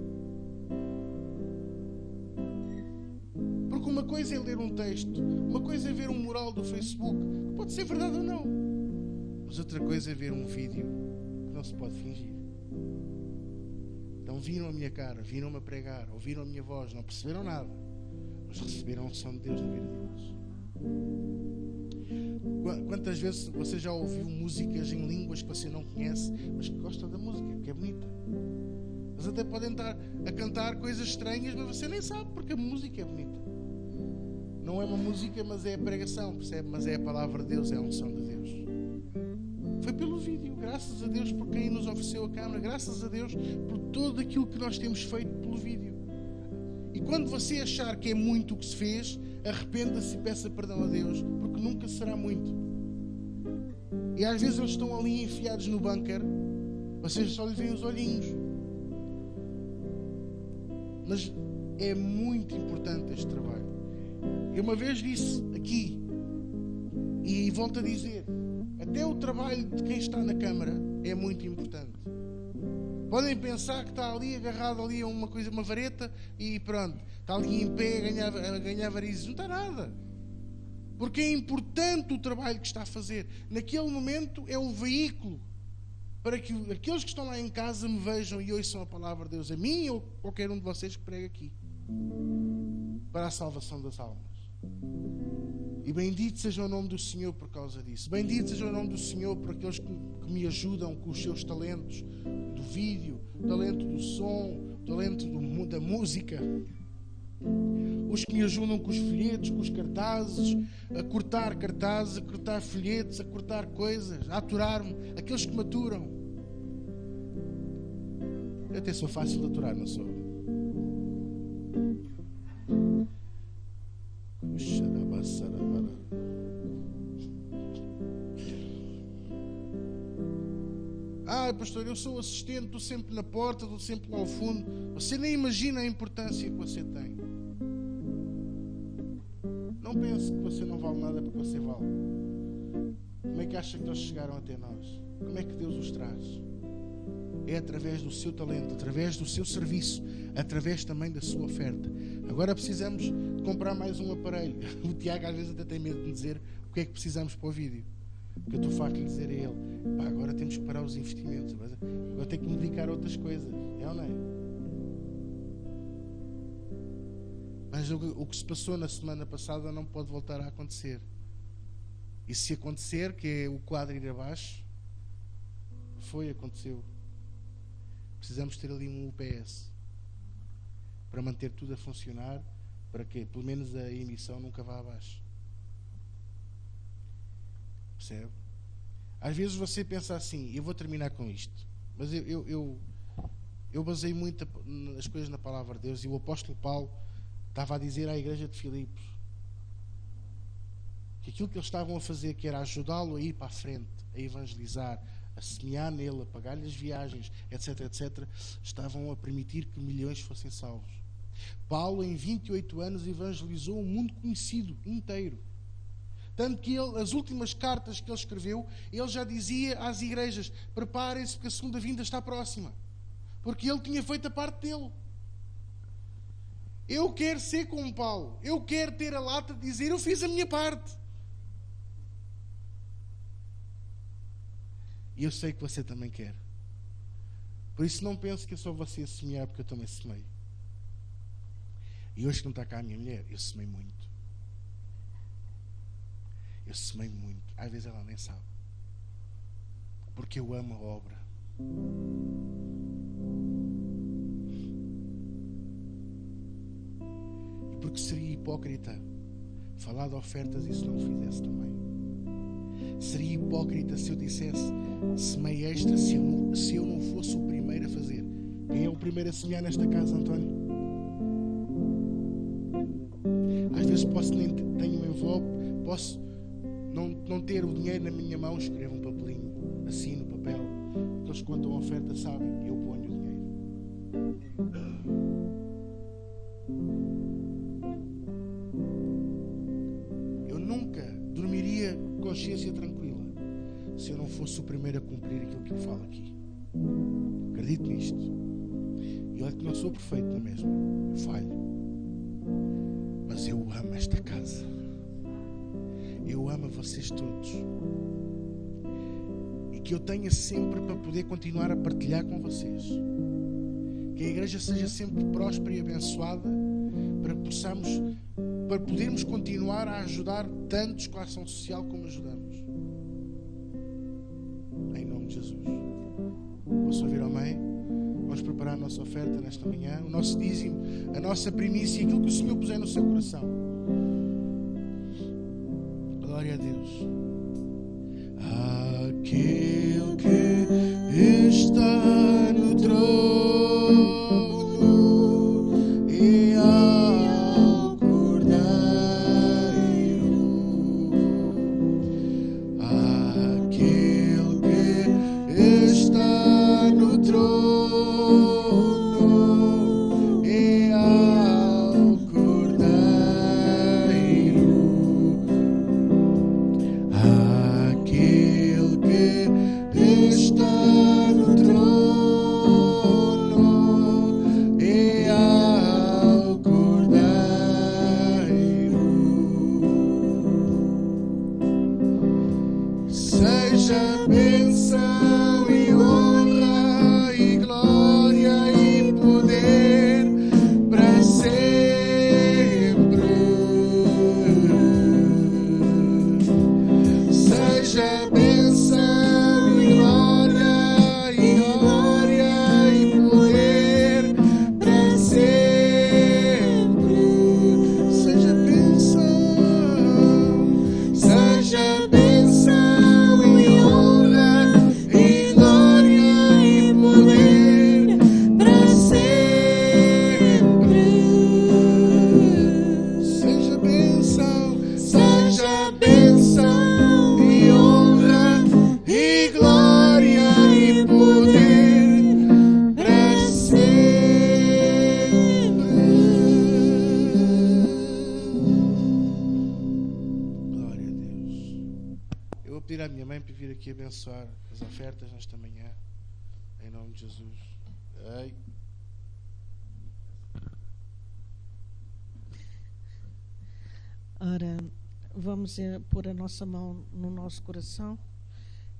Porque uma coisa é ler um texto, uma coisa é ver um mural do Facebook, que pode ser verdade ou não, mas outra coisa é ver um vídeo que não se pode fingir. Então viram a minha cara, viram-me a pregar, ouviram a minha voz, não perceberam nada, mas receberam a unção de Deus na vida deles. Quantas vezes você já ouviu músicas em línguas que você não conhece, mas que gosta da música, que é bonita? Eles até podem estar a cantar coisas estranhas, mas você nem sabe, porque a música é bonita. Não é uma música, mas é a pregação, percebe? Mas é a palavra de Deus, é a unção de Deus. Foi pelo vídeo, graças a Deus por quem nos ofereceu a câmara, graças a Deus por tudo aquilo que nós temos feito pelo vídeo. E quando você achar que é muito o que se fez, arrependa-se e peça perdão a Deus, porque nunca será muito. E às vezes eles estão ali enfiados no bunker, vocês só lhe veem os olhinhos. Mas é muito importante este trabalho. Eu uma vez disse aqui, e volto a dizer, até o trabalho de quem está na câmara é muito importante. Podem pensar que está ali agarrado ali a uma coisa, uma vareta, e pronto, está ali em pé a ganhar varizes. Não está nada. Porque é importante o trabalho que está a fazer. Naquele momento é o veículo para que aqueles que estão lá em casa me vejam e ouçam a palavra de Deus, a mim ou qualquer um de vocês que prega aqui, para a salvação das almas. E bendito seja o nome do Senhor por causa disso. Bendito seja o nome do Senhor por aqueles que me ajudam com os seus talentos do vídeo, talento do som, talento da música. Os que me ajudam com os folhetos, com os cartazes, a cortar cartazes, a cortar folhetos, a cortar coisas, a aturar-me. Aqueles que me aturam. Eu até sou fácil de aturar, não sou? olha pastor, eu sou assistente, estou sempre na porta, estou sempre lá ao fundo. Você nem imagina a importância que você tem. Não pense que você não vale nada, porque você vale. Como é que acha que eles chegaram até nós? Como é que Deus os traz? É através do seu talento, através do seu serviço, através também da sua oferta. Agora precisamos de comprar mais um aparelho. O Tiago às vezes até tem medo de me dizer o que é que precisamos para o vídeo, porque eu estou farto de dizer a ele: pá, agora temos que parar os investimentos, agora tenho que me dedicar a outras coisas. É ou não é? Mas o que se passou na semana passada não pode voltar a acontecer. E se acontecer, que é o quadro ir abaixo, aconteceu. Precisamos ter ali um UPS para manter tudo a funcionar, para que pelo menos a emissão nunca vá abaixo. Percebe? Às vezes você pensa assim, eu vou terminar com isto, mas eu basei muito as coisas na palavra de Deus, e o apóstolo Paulo estava a dizer à igreja de Filipos que aquilo que eles estavam a fazer, que era ajudá-lo a ir para a frente, a evangelizar, a semear nele, a pagar-lhe as viagens, etc, etc, estavam a permitir que milhões fossem salvos. Paulo, em 28 anos, evangelizou o mundo conhecido inteiro. Tanto que ele, as últimas cartas que ele escreveu, ele já dizia às igrejas: preparem-se, porque a segunda vinda está próxima. Porque ele tinha feito a parte dele. Eu quero ser como Paulo. Eu quero ter a lata de dizer: eu fiz a minha parte. E eu sei que você também quer. Por isso não pense que é só você a semear, porque eu também semeio. E hoje que não está cá a minha mulher, eu semei muito. Eu semei muito. Às vezes ela nem sabe. Porque eu amo a obra. E porque seria hipócrita falar de ofertas e se não o fizesse também. Seria hipócrita se eu dissesse: semei extra, se eu não fosse o primeiro a fazer. Quem é o primeiro a semear nesta casa, António? Às vezes posso nem ter um envelope, posso não ter o dinheiro na minha mão, escrevo um papelinho, assino o papel, porque eles contam a oferta, sabem, eu ponho o dinheiro. Eu nunca dormiria consciência tranquila se eu não fosse o primeiro a cumprir aquilo que eu falo aqui. Acredito nisto. E olha que não sou perfeito na mesma, eu falho. Mas eu amo esta casa. Eu amo vocês todos. E que eu tenha sempre para poder continuar a partilhar com vocês. Que a igreja seja sempre próspera e abençoada, para podermos continuar a ajudar tantos com a ação social como ajudamos. Em nome de Jesus. Posso ouvir amém? Vamos preparar a nossa oferta nesta manhã, o nosso dízimo, a nossa primícia, aquilo que o Senhor puser no seu coração. Glória a Deus. Aquele que está no trono e ao Cordeiro, aquele que está no trono e ao Cordeiro, aquele que pedir à minha mãe para vir aqui abençoar as ofertas nesta manhã, em nome de Jesus. Ei. Ora, vamos pôr a nossa mão no nosso coração,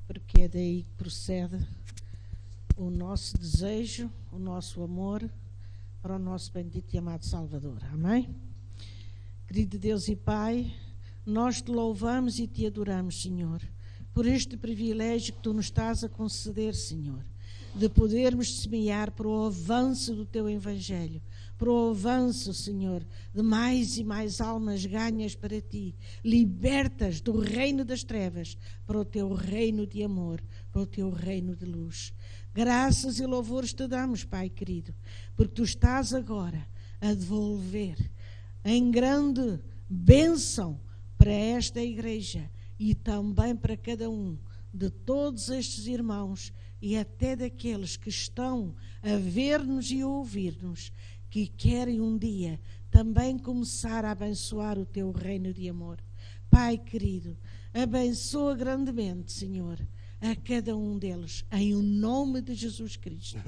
porque é daí que procede o nosso desejo, o nosso amor para o nosso bendito e amado Salvador. Amém? Querido Deus e Pai, nós te louvamos e te adoramos, Senhor, por este privilégio que tu nos estás a conceder, Senhor, de podermos semear para o avanço do teu Evangelho, para o avanço, Senhor, de mais e mais almas ganhas para ti, libertas do reino das trevas para o teu reino de amor, para o teu reino de luz. Graças e louvores te damos, Pai querido, porque tu estás agora a devolver em grande bênção para esta igreja e também para cada um de todos estes irmãos e até daqueles que estão a ver-nos e a ouvir-nos, que querem um dia também começar a abençoar o teu reino de amor. Pai querido, abençoa grandemente, Senhor, a cada um deles, em o nome de Jesus Cristo.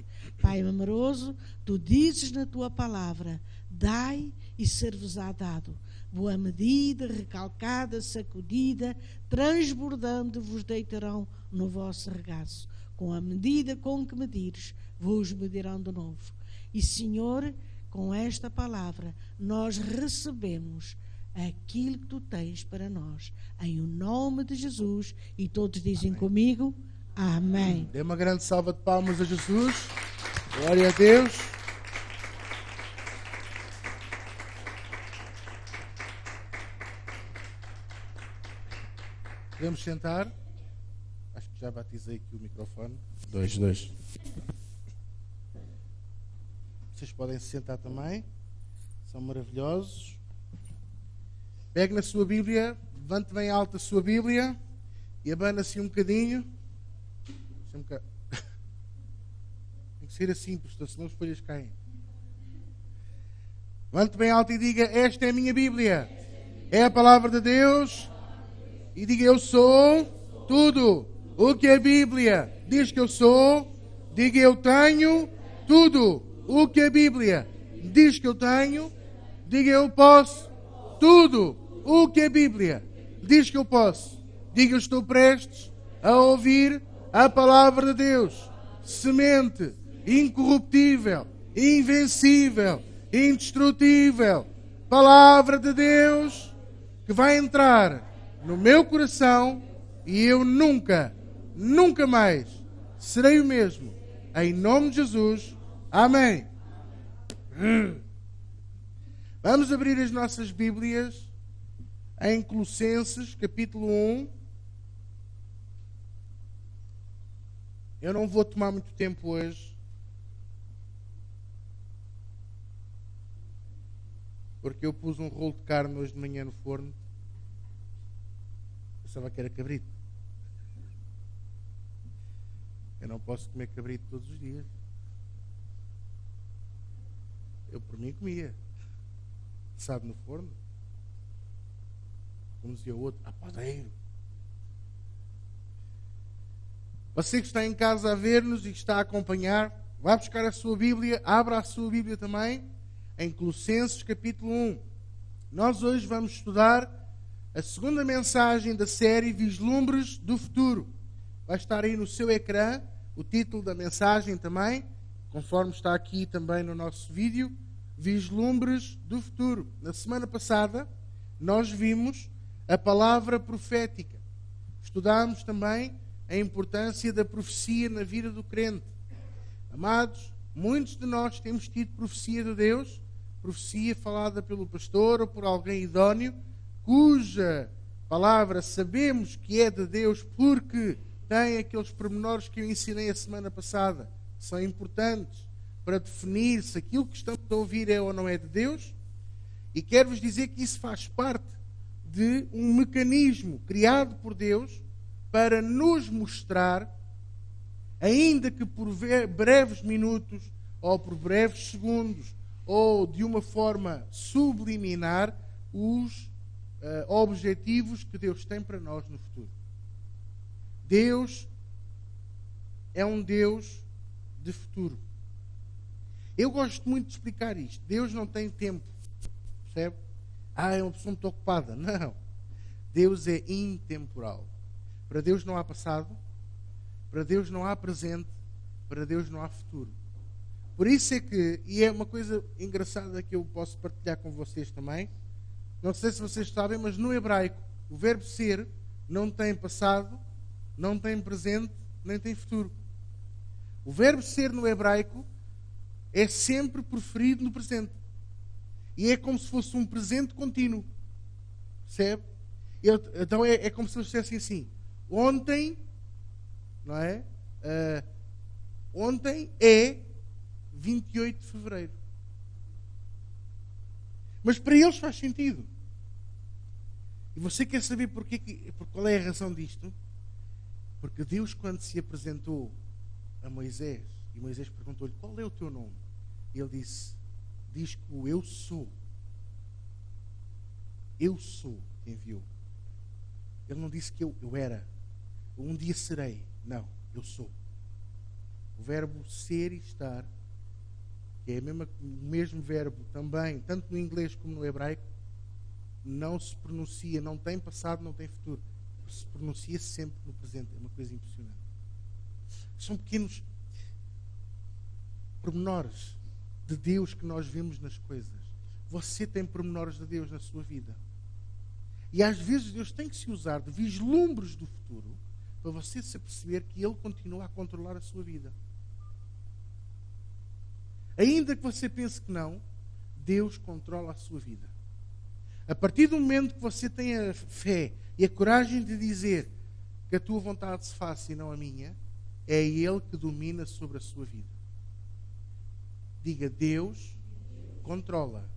Pai amoroso, tu dizes na tua palavra: dai e ser-vos-á dado. Boa medida, recalcada, sacudida, transbordando, vos deitarão no vosso regaço. Com a medida com que medires, vos medirão de novo. E, Senhor, com esta palavra, nós recebemos aquilo que tu tens para nós. Em o nome de Jesus. E todos dizem amém. Comigo, amém. Dê uma grande salva de palmas a Jesus. Glória a Deus. Podemos sentar? Acho que já batizei aqui o microfone. 2. Vocês podem se sentar também. São maravilhosos. Pegue na sua Bíblia, levante bem alta a sua Bíblia e abana assim um bocadinho. Tem que ser assim, pastor, senão as folhas caem. Levante bem alto e diga: esta é a minha Bíblia. É a palavra de Deus. E diga: eu sou tudo o que a Bíblia diz que eu sou. Diga: eu tenho tudo o que a Bíblia diz que eu tenho. Diga: eu posso tudo o que a Bíblia diz que eu posso. Diga: eu estou prestes a ouvir a palavra de Deus. Semente incorruptível, invencível, indestrutível. Palavra de Deus que vai entrar no meu coração e eu nunca mais serei o mesmo. Em nome de Jesus. Amém. Vamos abrir as nossas Bíblias em Colossenses, capítulo 1. Eu não vou tomar muito tempo hoje, porque eu pus um rolo de carne hoje de manhã no forno. Pensava que era cabrito. Eu não posso comer cabrito todos os dias. Eu por mim comia. Assado no forno. Como dizia o outro, a padeiro. Você que está em casa a ver-nos e que está a acompanhar, vá buscar a sua Bíblia, abra a sua Bíblia também, em Colossenses capítulo 1. Nós hoje vamos estudar a segunda mensagem da série Vislumbres do Futuro. Vai estar aí no seu ecrã o título da mensagem também, conforme está aqui também no nosso vídeo, Vislumbres do Futuro. Na semana passada, nós vimos a palavra profética. Estudámos também a importância da profecia na vida do crente. Amados, muitos de nós temos tido profecia de Deus, profecia falada pelo pastor ou por alguém idóneo, cuja palavra sabemos que é de Deus porque tem aqueles pormenores que eu ensinei a semana passada, que são importantes para definir se aquilo que estamos a ouvir é ou não é de Deus. E quero-vos dizer que isso faz parte de um mecanismo criado por Deus para nos mostrar, ainda que por breves minutos, ou por breves segundos, ou de uma forma subliminar, os objetivos que Deus tem para nós no futuro. Deus é um Deus de futuro. Eu gosto muito de explicar isto. Deus não tem tempo. Percebe? É uma pessoa muito ocupada. Não. Deus é intemporal. Para Deus não há passado. Para Deus não há presente. Para Deus não há futuro. Por isso é que, e é uma coisa engraçada que eu posso partilhar com vocês também, não sei se vocês sabem, mas no hebraico o verbo ser não tem passado, não tem presente, nem tem futuro. O verbo ser no hebraico é sempre preferido no presente. E é como se fosse um presente contínuo. Percebe? Então é como se eles dissessem assim: ontem, não é? Ontem é 28 de fevereiro. Mas para eles faz sentido. E você quer saber qual é a razão disto? Porque Deus, quando se apresentou a Moisés, e Moisés perguntou-lhe: qual é o teu nome? E ele diz que o eu sou que enviou. Ele não disse que eu era, um dia serei. Não, eu sou. O verbo ser e estar, que é o mesmo verbo também, tanto no inglês como no hebraico, não se pronuncia, não tem passado, não tem futuro. Se pronuncia sempre no presente. É uma coisa impressionante. São pequenos pormenores de Deus que nós vemos nas coisas. Você tem pormenores de Deus na sua vida. E às vezes Deus tem que se usar de vislumbres do futuro para você se perceber que Ele continua a controlar a sua vida. Ainda que você pense que não, Deus controla a sua vida. A partir do momento que você tem a fé e a coragem de dizer que a tua vontade se faça e não a minha, é Ele que domina sobre a sua vida. Diga: Deus controla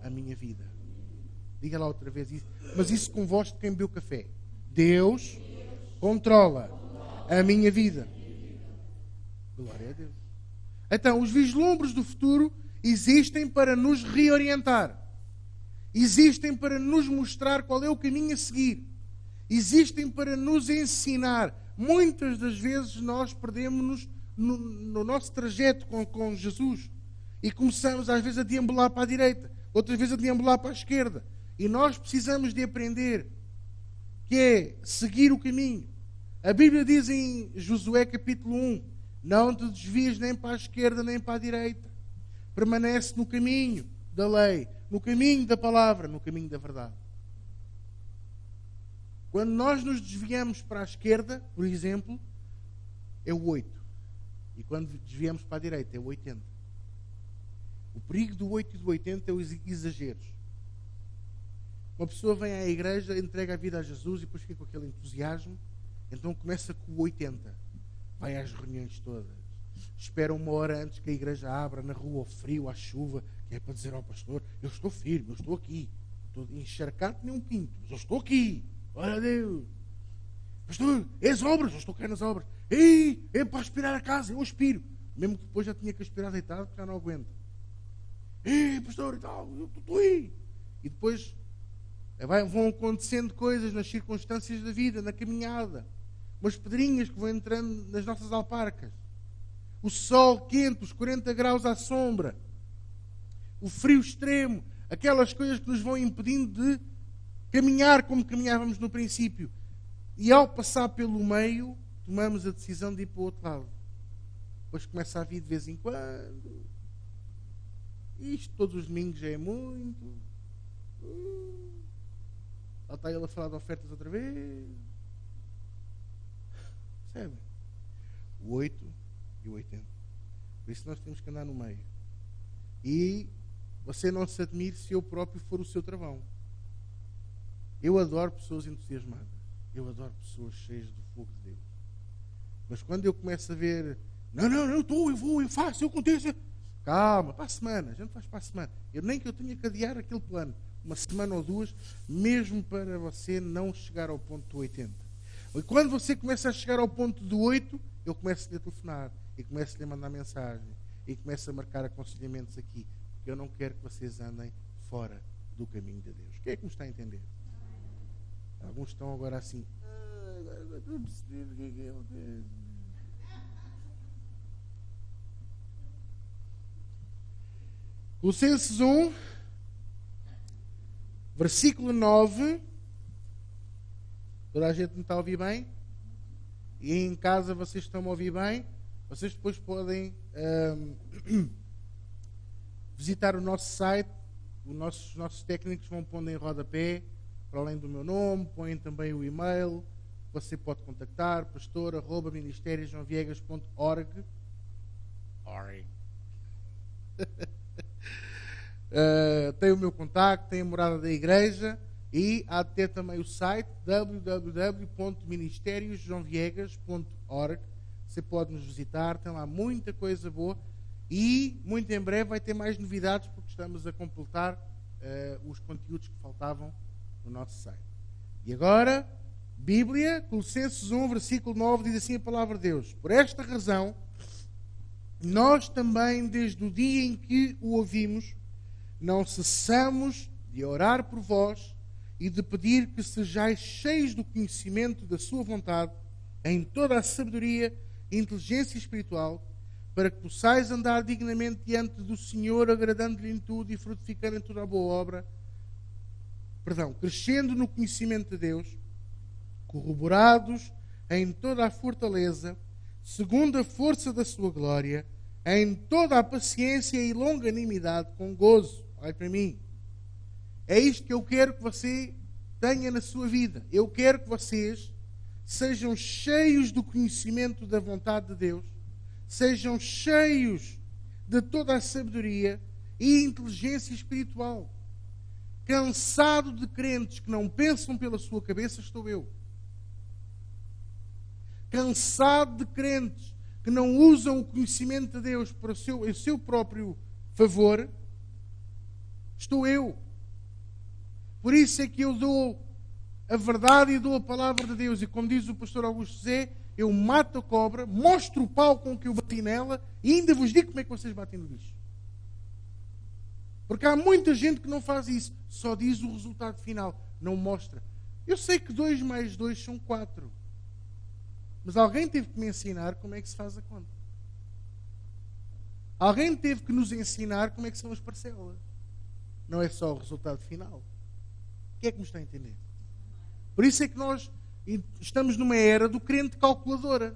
a minha vida. Diga lá outra vez isso, mas isso com voz de quem bebeu café. Deus controla a minha vida. Glória a Deus. Então, os vislumbres do futuro existem para nos reorientar. Existem para nos mostrar qual é o caminho a seguir. Existem para nos ensinar. Muitas das vezes nós perdemos-nos no nosso trajeto com Jesus. E começamos às vezes a deambular para a direita, outras vezes a deambular para a esquerda. E nós precisamos de aprender, que é seguir o caminho. A Bíblia diz em Josué capítulo 1, não te desvies nem para a esquerda nem para a direita. Permanece no caminho da lei, no caminho da palavra, no caminho da verdade. Quando nós nos desviamos para a esquerda, por exemplo, é o 8. E quando desviamos para a direita, é o 80. O perigo do 8 e do 80 é os exageros. Uma pessoa vem à igreja, entrega a vida a Jesus e depois fica com aquele entusiasmo, então começa com o 80. Vai às reuniões todas. Espera uma hora antes que a igreja abra, na rua, ao frio, à chuva, que é para dizer ao pastor: eu estou firme, eu estou aqui. Estou encharcado nem um pinto, mas eu estou aqui. Glória a Deus. Pastor, é as obras, eu estou cá nas obras. Ei, é para aspirar a casa, eu aspiro. Mesmo que depois já tinha que aspirar deitado, porque já não aguento. Ei, pastor, e tal, eu estou aí. E depois vão acontecendo coisas nas circunstâncias da vida, na caminhada. Umas pedrinhas que vão entrando nas nossas alparcas. O sol quente, os 40 graus à sombra. O frio extremo. Aquelas coisas que nos vão impedindo de caminhar como caminhávamos no princípio. E ao passar pelo meio, tomamos a decisão de ir para o outro lado. Depois começa a vir de vez em quando. Isto todos os domingos já é muito. Lá está ele a falar de ofertas outra vez. Percebem? O 8 e o 80. Por isso nós temos que andar no meio. E você não se admire se eu próprio for o seu travão. Eu adoro pessoas entusiasmadas. Eu adoro pessoas cheias do fogo de Deus. Mas quando eu começo a ver, eu vou, eu faço, eu aconteço. Calma, para a semana, a gente faz para a semana. Nem que eu tenha que adiar aquele plano, uma semana ou duas, mesmo para você não chegar ao ponto do 80. E quando você começa a chegar ao ponto do 8, eu começo-lhe a telefonar, e começo-lhe a mandar mensagem, e começo a marcar aconselhamentos aqui, porque eu não quero que vocês andem fora do caminho de Deus. Quem é que me está a entender? Alguns estão agora assim, estou a perceber o que é ele quer. Colossenses 1, versículo 9. Toda a gente me está a ouvir bem? E em casa vocês estão a ouvir bem? Vocês depois podem visitar o nosso site. Os nossos técnicos vão pondo em rodapé, para além do meu nome, põem também o e-mail. Você pode contactar, pastor@ministeriosjoãoviegas.org. Tem o meu contacto, tem a morada da igreja e há de ter também o site www.ministeriosjoãoviegas.org. Você pode nos visitar, tem lá muita coisa boa e muito em breve vai ter mais novidades porque estamos a completar os conteúdos que faltavam no nosso site. E agora, Bíblia, Colossenses 1, versículo 9, diz assim a palavra de Deus: por esta razão, nós também, desde o dia em que o ouvimos, não cessamos de orar por vós e de pedir que sejais cheios do conhecimento da sua vontade, em toda a sabedoria e inteligência espiritual, para que possais andar dignamente diante do Senhor, agradando-lhe em tudo e frutificando em toda a boa obra, crescendo no conhecimento de Deus, corroborados em toda a fortaleza, segundo a força da sua glória, em toda a paciência e longanimidade, com gozo. Olha para mim. É isto que eu quero que você tenha na sua vida. Eu quero que vocês sejam cheios do conhecimento da vontade de Deus, sejam cheios de toda a sabedoria e inteligência espiritual. Cansado de crentes que não pensam pela sua cabeça, estou eu. Cansado de crentes que não usam o conhecimento de Deus para o seu próprio favor, estou eu. Por isso é que eu dou a verdade e dou a palavra de Deus. E como diz o pastor Augusto José, eu mato a cobra, mostro o pau com que eu bati nela e ainda vos digo como é que vocês batem no bicho. Porque há muita gente que não faz isso. Só diz o resultado final. Não mostra. Eu sei que 2 mais 2 são 4. Mas alguém teve que me ensinar como é que se faz a conta. Alguém teve que nos ensinar como é que são as parcelas. Não é só o resultado final. O que é que me está a entender? Por isso é que nós estamos numa era do crente calculadora.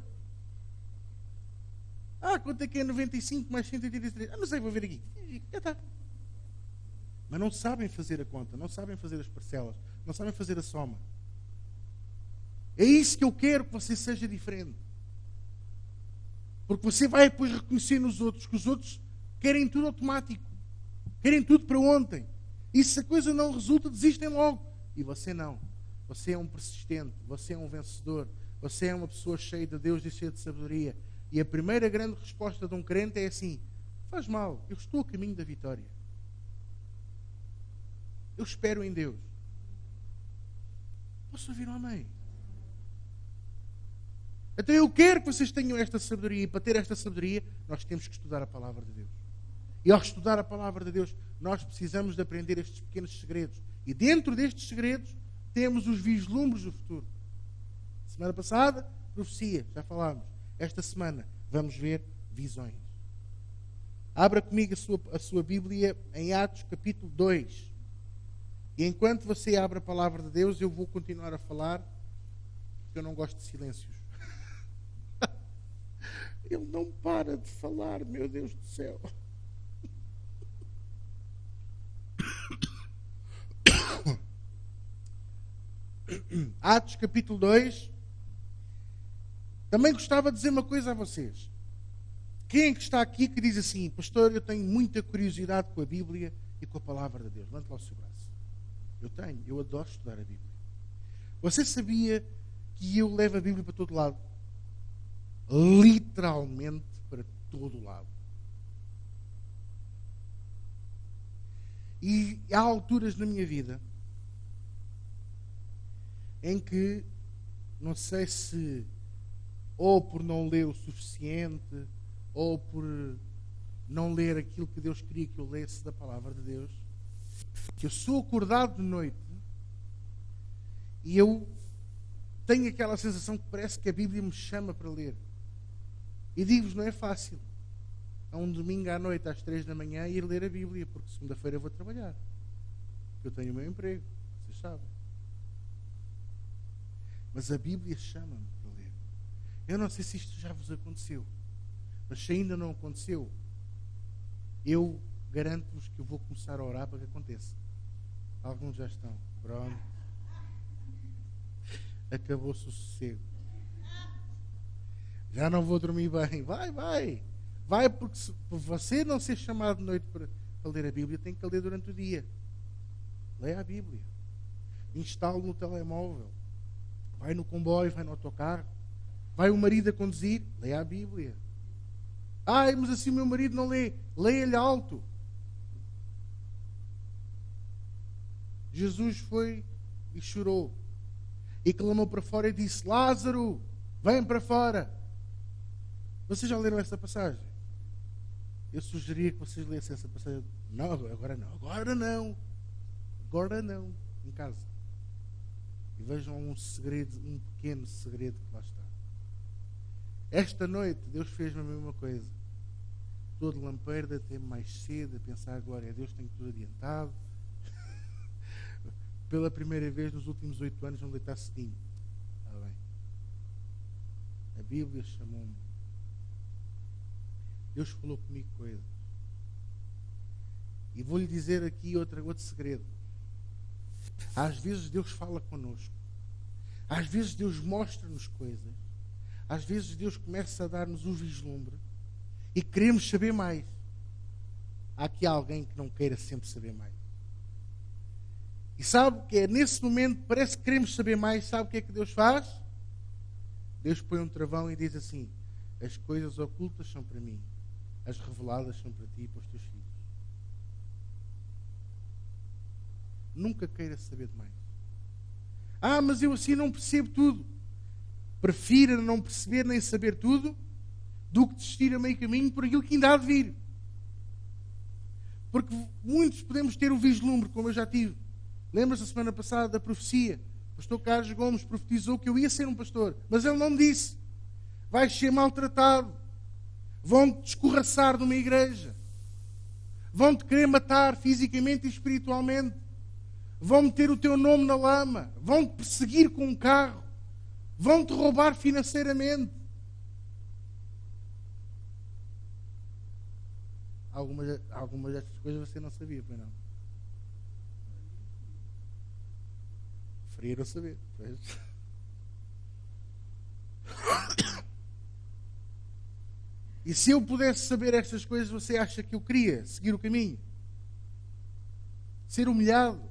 Quanto é que é 95 mais 183? Não sei, vou ver aqui. Já está. Mas não sabem fazer a conta, não sabem fazer as parcelas, não sabem fazer a soma. É isso que eu quero que você seja diferente. Porque você vai depois reconhecer nos outros que os outros querem tudo automático. Querem tudo para ontem. E se a coisa não resulta, desistem logo. E você não. Você é um persistente, você é um vencedor, você é uma pessoa cheia de Deus e cheia de sabedoria. E a primeira grande resposta de um crente é assim: faz mal, eu estou a caminho da vitória. Eu espero em Deus. Posso ouvir um amém? Então eu quero que vocês tenham esta sabedoria. E para ter esta sabedoria, nós temos que estudar a palavra de Deus. E ao estudar a palavra de Deus, nós precisamos de aprender estes pequenos segredos. E dentro destes segredos, temos os vislumbres do futuro. Semana passada, profecia, já falámos. Esta semana, vamos ver visões. Abra comigo a sua Bíblia em Atos capítulo 2. E enquanto você abre a palavra de Deus, eu vou continuar a falar, porque eu não gosto de silêncios. Ele não para de falar, meu Deus do céu. Atos capítulo 2. Também gostava de dizer uma coisa a vocês. Quem é que está aqui que diz assim: pastor, eu tenho muita curiosidade com a Bíblia e com a palavra de Deus? Levante lá o seu braço. Eu adoro estudar a Bíblia. Você sabia que eu levo a Bíblia para todo lado? Literalmente para todo lado. E há alturas na minha vida em que, não sei se ou por não ler o suficiente, ou por não ler aquilo que Deus queria que eu lesse da palavra de Deus, que eu sou acordado de noite e eu tenho aquela sensação que parece que a Bíblia me chama para ler. E digo-vos, não é fácil. A um domingo à noite, às 3 da manhã, ir ler a Bíblia, porque segunda-feira eu vou trabalhar. Eu tenho o meu emprego, vocês sabem. Mas a Bíblia chama-me para ler. Eu não sei se isto já vos aconteceu, mas se ainda não aconteceu, eu garanto-vos que eu vou começar a orar para que aconteça. Alguns já estão. Pronto. Acabou-se o sossego. Já não vou dormir bem. Vai, porque se você não ser chamado de noite para ler a Bíblia, tem que ler durante o dia. Leia a Bíblia. Instale no telemóvel. Vai no comboio, vai no autocarro. Vai o marido a conduzir, leia a Bíblia. Mas assim o meu marido não lê. Leia-lhe alto. Jesus foi e chorou. E clamou para fora e disse: Lázaro, vem para fora. Vocês já leram essa passagem? Eu sugeria que vocês lessem essa passagem. Não, agora não. Em casa. E vejam um segredo, um pequeno segredo que lá está. Esta noite Deus fez-me a mesma coisa. Todo lampeiro, até mais cedo, a pensar: glória a Deus, tenho tudo adiantado. Pela primeira vez nos últimos 8 anos, vamos deitar cedinho. Está bem. A Bíblia chamou-me. Deus falou comigo coisas. E vou-lhe dizer aqui outro segredo. Às vezes Deus fala connosco. Às vezes Deus mostra-nos coisas. Às vezes Deus começa a dar-nos um vislumbre. E queremos saber mais. Há aqui alguém que não queira sempre saber mais. E sabe que é nesse momento, parece que queremos saber mais. Sabe o que é que Deus faz? Deus põe um travão e diz assim: as coisas ocultas são para mim, as reveladas são para ti e para os teus filhos. Nunca queira saber demais. Mas eu assim não percebo tudo. Prefira não perceber nem saber tudo do que desistir a meio caminho por aquilo que ainda há de vir. Porque muitos podemos ter o vislumbre, como eu já tive. Lembra-se a semana passada da profecia? O pastor Carlos Gomes profetizou que eu ia ser um pastor, mas ele não me disse: vais ser maltratado, vão-te escorraçar numa igreja, vão-te querer matar fisicamente e espiritualmente, vão meter o teu nome na lama, vão-te perseguir com um carro, vão-te roubar financeiramente. Algumas destas coisas você não sabia, pois não? Preferiram saber. E se eu pudesse saber estas coisas, você acha que eu queria seguir o caminho? Ser humilhado?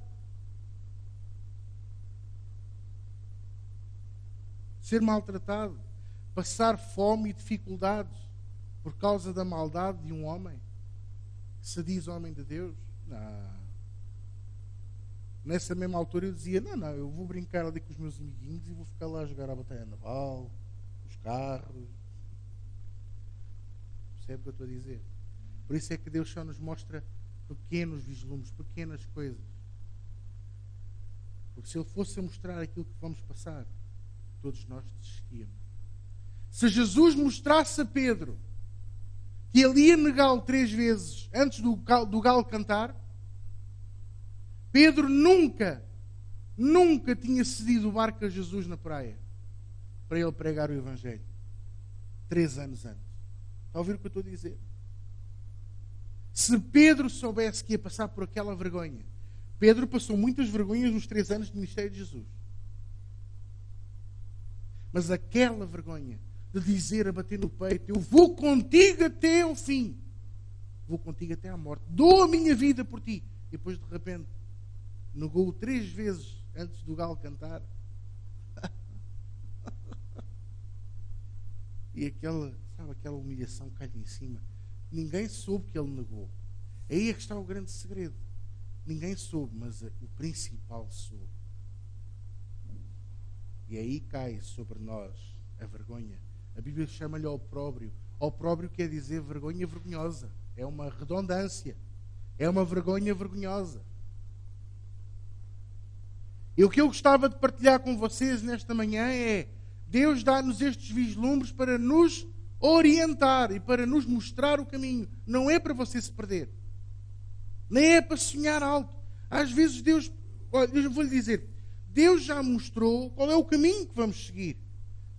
Ser maltratado? Passar fome e dificuldades por causa da maldade de um homem que se diz homem de Deus? Não. Nessa mesma altura eu dizia: não, eu vou brincar ali com os meus amiguinhos e vou ficar lá a jogar a batalha naval, os carros. Percebe o que eu estou a dizer? Por isso é que Deus só nos mostra pequenos vislumbres, pequenas coisas. Porque se Ele fosse a mostrar aquilo que vamos passar, todos nós desistíamos. Se Jesus mostrasse a Pedro que ele ia negá-lo 3 vezes antes do galo cantar, Pedro nunca tinha cedido o barco a Jesus na praia para ele pregar o Evangelho. 3 anos antes. Está a ouvir o que eu estou a dizer? Se Pedro soubesse que ia passar por aquela vergonha, Pedro passou muitas vergonhas nos 3 anos de ministério de Jesus. Mas aquela vergonha de dizer, a bater no peito: eu vou contigo até ao fim. Vou contigo até à morte. Dou a minha vida por ti. E depois, de repente, negou 3 vezes antes do galo cantar. E aquela humilhação cai-lhe em cima. Ninguém soube que ele negou. Aí é que está o grande segredo. Ninguém soube, mas o principal soube. E aí cai sobre nós a vergonha. A Bíblia chama-lhe opróbrio. Opróbrio quer dizer vergonha vergonhosa. É uma redundância. É uma vergonha vergonhosa. E o que eu gostava de partilhar com vocês nesta manhã é: Deus dá-nos estes vislumbres para nos orientar e para nos mostrar o caminho. Não é para você se perder. Nem é para sonhar alto. Às vezes Deus, olha, eu vou lhe dizer, Deus já mostrou qual é o caminho que vamos seguir.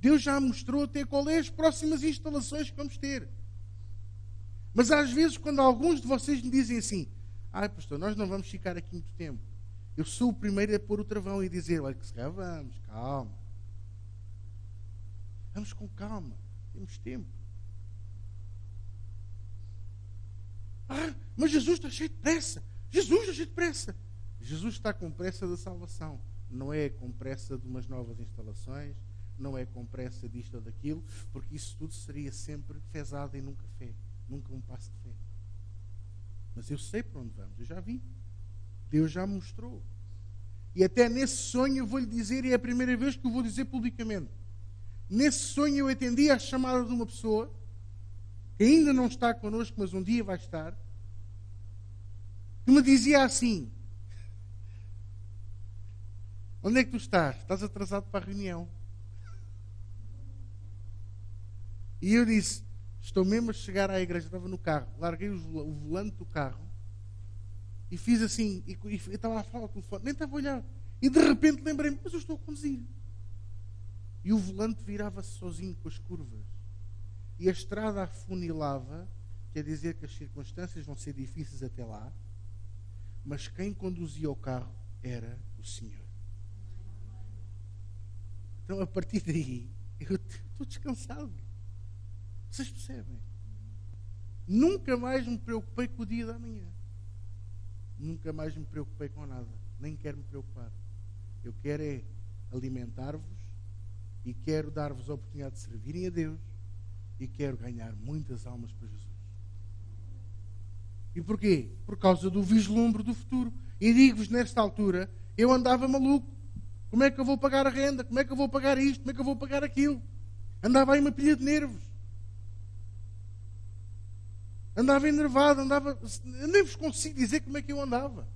Deus já mostrou até qual é as próximas instalações que vamos ter. Mas às vezes, quando alguns de vocês me dizem assim: pastor, nós não vamos ficar aqui muito tempo. Eu sou o primeiro a pôr o travão e dizer: olha, que se calhar vamos, calma. Vamos com calma, temos tempo. Mas Jesus está cheio de pressa. Jesus está cheio de pressa. Jesus está com pressa da salvação. Não é com pressa de umas novas instalações, não é com pressa disto ou daquilo, porque isso tudo seria sempre fezado e nunca fé. Nunca um passo de fé. Mas eu sei para onde vamos, eu já vi. Deus já mostrou. E até nesse sonho eu vou-lhe dizer, e é a primeira vez que eu vou dizer publicamente, nesse sonho eu atendi à chamada de uma pessoa que ainda não está connosco, mas um dia vai estar, que me dizia assim: onde é que tu estás? Estás atrasado para a reunião. E eu disse: estou mesmo a chegar à igreja. Estava no carro, larguei o volante do carro e fiz assim, e estava a falar ao telefone, nem estava a olhar, e de repente lembrei-me: mas eu estou a conduzir. E o volante virava-se sozinho com as curvas e a estrada afunilava. Quer dizer que as circunstâncias vão ser difíceis até lá, mas quem conduzia o carro era o Senhor. Então, a partir daí, eu estou descansado. Vocês percebem? Nunca mais me preocupei com o dia da manhã. Nunca mais me preocupei com nada. Nem quero me preocupar. Eu quero é alimentar-vos e quero dar-vos a oportunidade de servirem a Deus e quero ganhar muitas almas para Jesus. E porquê? Por causa do vislumbre do futuro. E digo-vos, nesta altura, eu andava maluco. Como é que eu vou pagar a renda? Como é que eu vou pagar isto? Como é que eu vou pagar aquilo? Andava aí uma pilha de nervos. Andava enervado, eu nem vos consigo dizer como é que eu andava.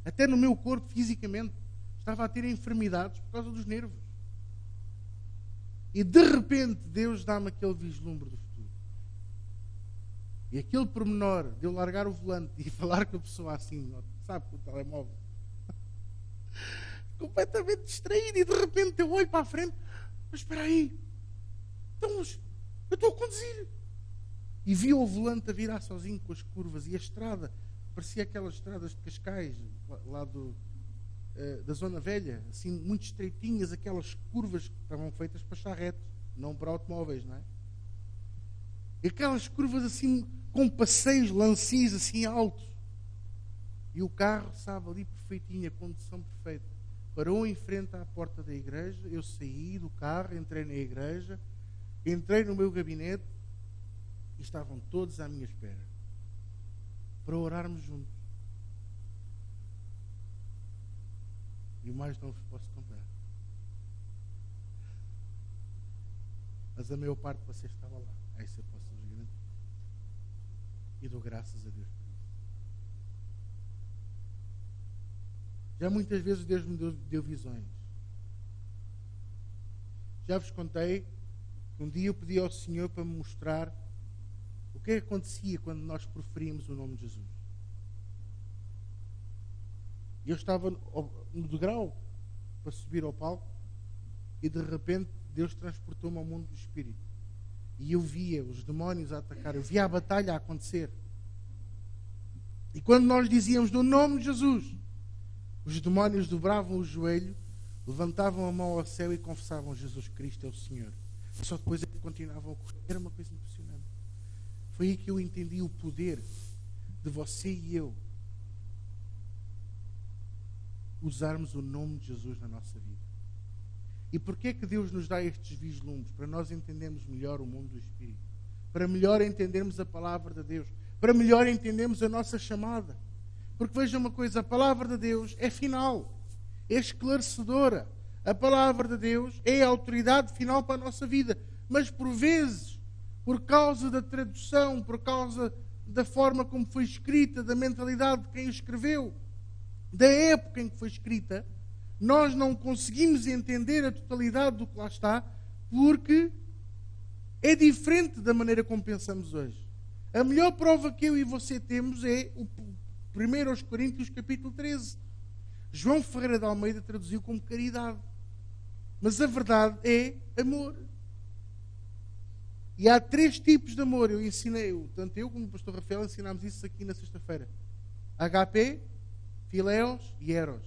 Até no meu corpo, fisicamente, estava a ter enfermidades por causa dos nervos. E de repente Deus dá-me aquele vislumbre do futuro. E aquele pormenor de eu largar o volante e falar com a pessoa assim, sabe, com o telemóvel, completamente distraído, e de repente eu olho para a frente: mas espera aí, então, eu estou a conduzir. E vi o volante a virar sozinho com as curvas, e a estrada parecia aquelas estradas de Cascais, lá da Zona Velha, assim, muito estreitinhas, aquelas curvas que estavam feitas para charretes, não para automóveis, não é? E aquelas curvas assim, com passeios, lancios assim altos. E o carro, sabe, ali perfeitinho, a condução perfeita. Parou em frente à porta da igreja, eu saí do carro, entrei na igreja, entrei no meu gabinete e estavam todos à minha espera para orarmos juntos. E o mais não vos posso contar. Mas a maior parte de vocês estava lá. Isso eu posso vos garantir. E dou graças a Deus por isso. Já muitas vezes Deus me deu visões. Já vos contei que um dia eu pedi ao Senhor para me mostrar o que acontecia quando nós proferíamos o nome de Jesus. E eu estava no degrau para subir ao palco e de repente Deus transportou-me ao mundo do Espírito. E eu via os demónios a atacar, eu via a batalha a acontecer. E quando nós dizíamos no nome de Jesus, os demónios dobravam o joelho, levantavam a mão ao céu e confessavam: Jesus Cristo é o Senhor. Só depois é que continuavam a correr. Era uma coisa impressionante. Foi aí que eu entendi o poder de você e eu usarmos o nome de Jesus na nossa vida. E porquê é que Deus nos dá estes vislumbres? Para nós entendermos melhor o mundo do Espírito. Para melhor entendermos a palavra de Deus. Para melhor entendermos a nossa chamada. Porque veja uma coisa, a palavra de Deus é final. É esclarecedora. A palavra de Deus é a autoridade final para a nossa vida. Mas por vezes, por causa da tradução, por causa da forma como foi escrita, da mentalidade de quem a escreveu, da época em que foi escrita, nós não conseguimos entender a totalidade do que lá está, porque é diferente da maneira como pensamos hoje. A melhor prova que eu e você temos é o 1 aos Coríntios, capítulo 13. João Ferreira de Almeida traduziu como caridade. Mas a verdade é amor. E há 3 tipos de amor. Eu ensinei, tanto eu como o pastor Rafael ensinámos isso aqui na sexta-feira. HP, Fileos e Eros.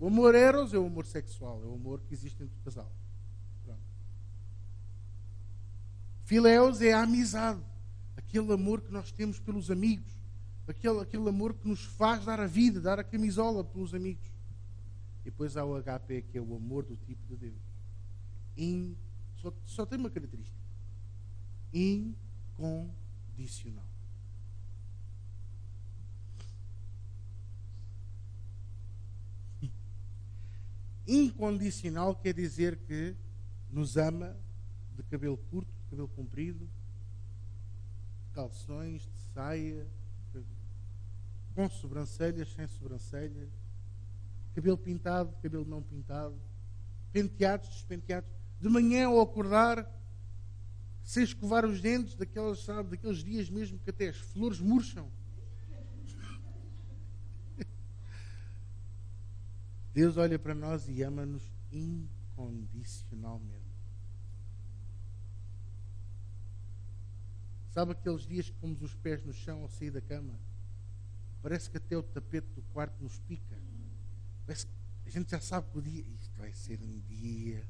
O amor Eros é o amor sexual, é o amor que existe entre o casal. Pronto. Fileos é a amizade, aquele amor que nós temos pelos amigos, aquele amor que nos faz dar a vida, dar a camisola pelos amigos. E depois há o HP, que é o amor do tipo de Deus. Só tem uma característica: incondicional. Incondicional quer dizer que nos ama de cabelo curto, de cabelo comprido, de calções, de saia, com sobrancelhas, sem sobrancelhas, cabelo pintado, cabelo não pintado, penteados, despenteados, de manhã ao acordar, sem escovar os dentes, daqueles dias mesmo que até as flores murcham. Deus olha para nós e ama-nos incondicionalmente. Sabe aqueles dias que pomos os pés no chão ao sair da cama? Parece que até o tapete do quarto nos pica. Parece que a gente já sabe que o dia, isto vai ser um dia.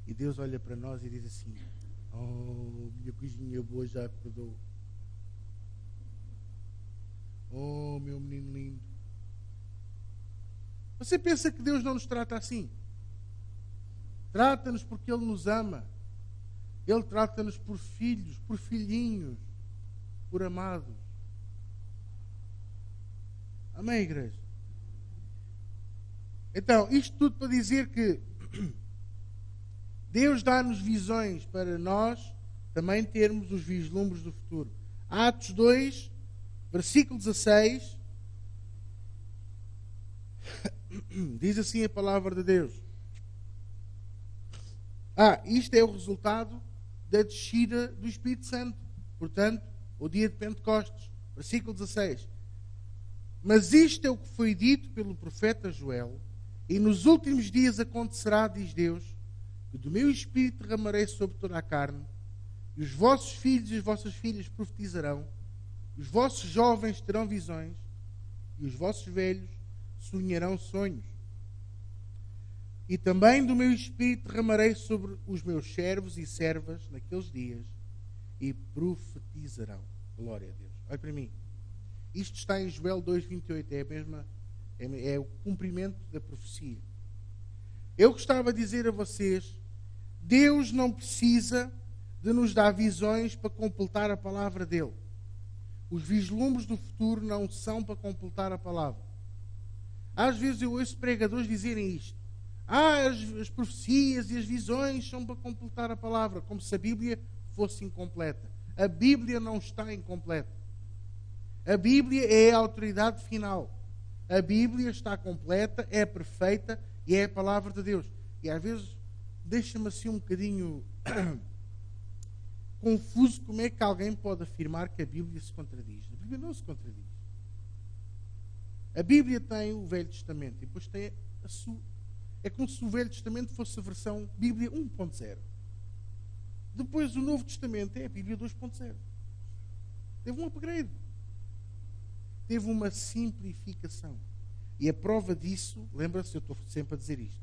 E Deus olha para nós e diz assim: oh, minha coisinha boa já acordou. Oh, meu menino lindo. Você pensa que Deus não nos trata assim? Trata-nos porque Ele nos ama. Ele trata-nos por filhos, por filhinhos, por amados. Amém, igreja? Então, isto tudo para dizer que Deus dá-nos visões para nós também termos os vislumbres do futuro. Atos 2, versículo 16... diz assim a palavra de Deus. Isto é o resultado da descida do Espírito Santo. Portanto, o dia de Pentecostes. Versículo 16. Mas isto é o que foi dito pelo profeta Joel. E nos últimos dias acontecerá, diz Deus, que do meu Espírito derramarei sobre toda a carne. E os vossos filhos e as vossas filhas profetizarão. Os vossos jovens terão visões. E os vossos velhos sonharão sonhos. E também do meu Espírito derramarei sobre os meus servos e servas naqueles dias e profetizarão. Glória a Deus. Olha para mim. Isto está em Joel 2:28. É o cumprimento da profecia. Eu gostava de dizer a vocês, Deus não precisa de nos dar visões para completar a palavra dele. Os vislumbres do futuro não são para completar a palavra. Às vezes eu ouço pregadores dizerem isto. As profecias e as visões são para completar a palavra, como se a Bíblia fosse incompleta. A Bíblia não está incompleta. A Bíblia é a autoridade final. A Bíblia está completa, é perfeita e é a palavra de Deus. E às vezes deixa-me assim um bocadinho confuso como é que alguém pode afirmar que a Bíblia se contradiz. A Bíblia não se contradiz. A Bíblia tem o Velho Testamento e depois tem a sua. É como se o Velho Testamento fosse a versão Bíblia 1.0. Depois o Novo Testamento é a Bíblia 2.0. Teve um upgrade. Teve uma simplificação. E a prova disso, lembra-se, eu estou sempre a dizer isto.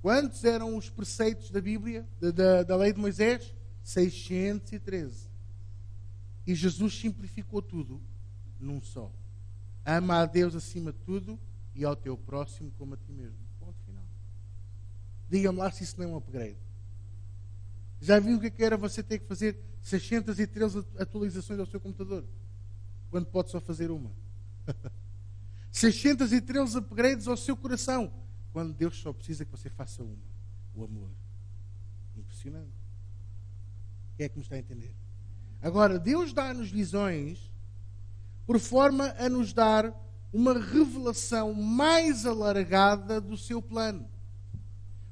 Quantos eram os preceitos da Bíblia, da lei de Moisés? 613. E Jesus simplificou tudo num só. Ama a Deus acima de tudo e ao teu próximo como a ti mesmo. Ponto final. Diga-me lá se isso não é um upgrade. Já viu o que era você ter que fazer 613 atualizações ao seu computador? Quando pode só fazer uma. 613 upgrades ao seu coração. Quando Deus só precisa que você faça uma. O amor. Impressionante. Quem é que me está a entender? Agora, Deus dá-nos visões por forma a nos dar uma revelação mais alargada do seu plano.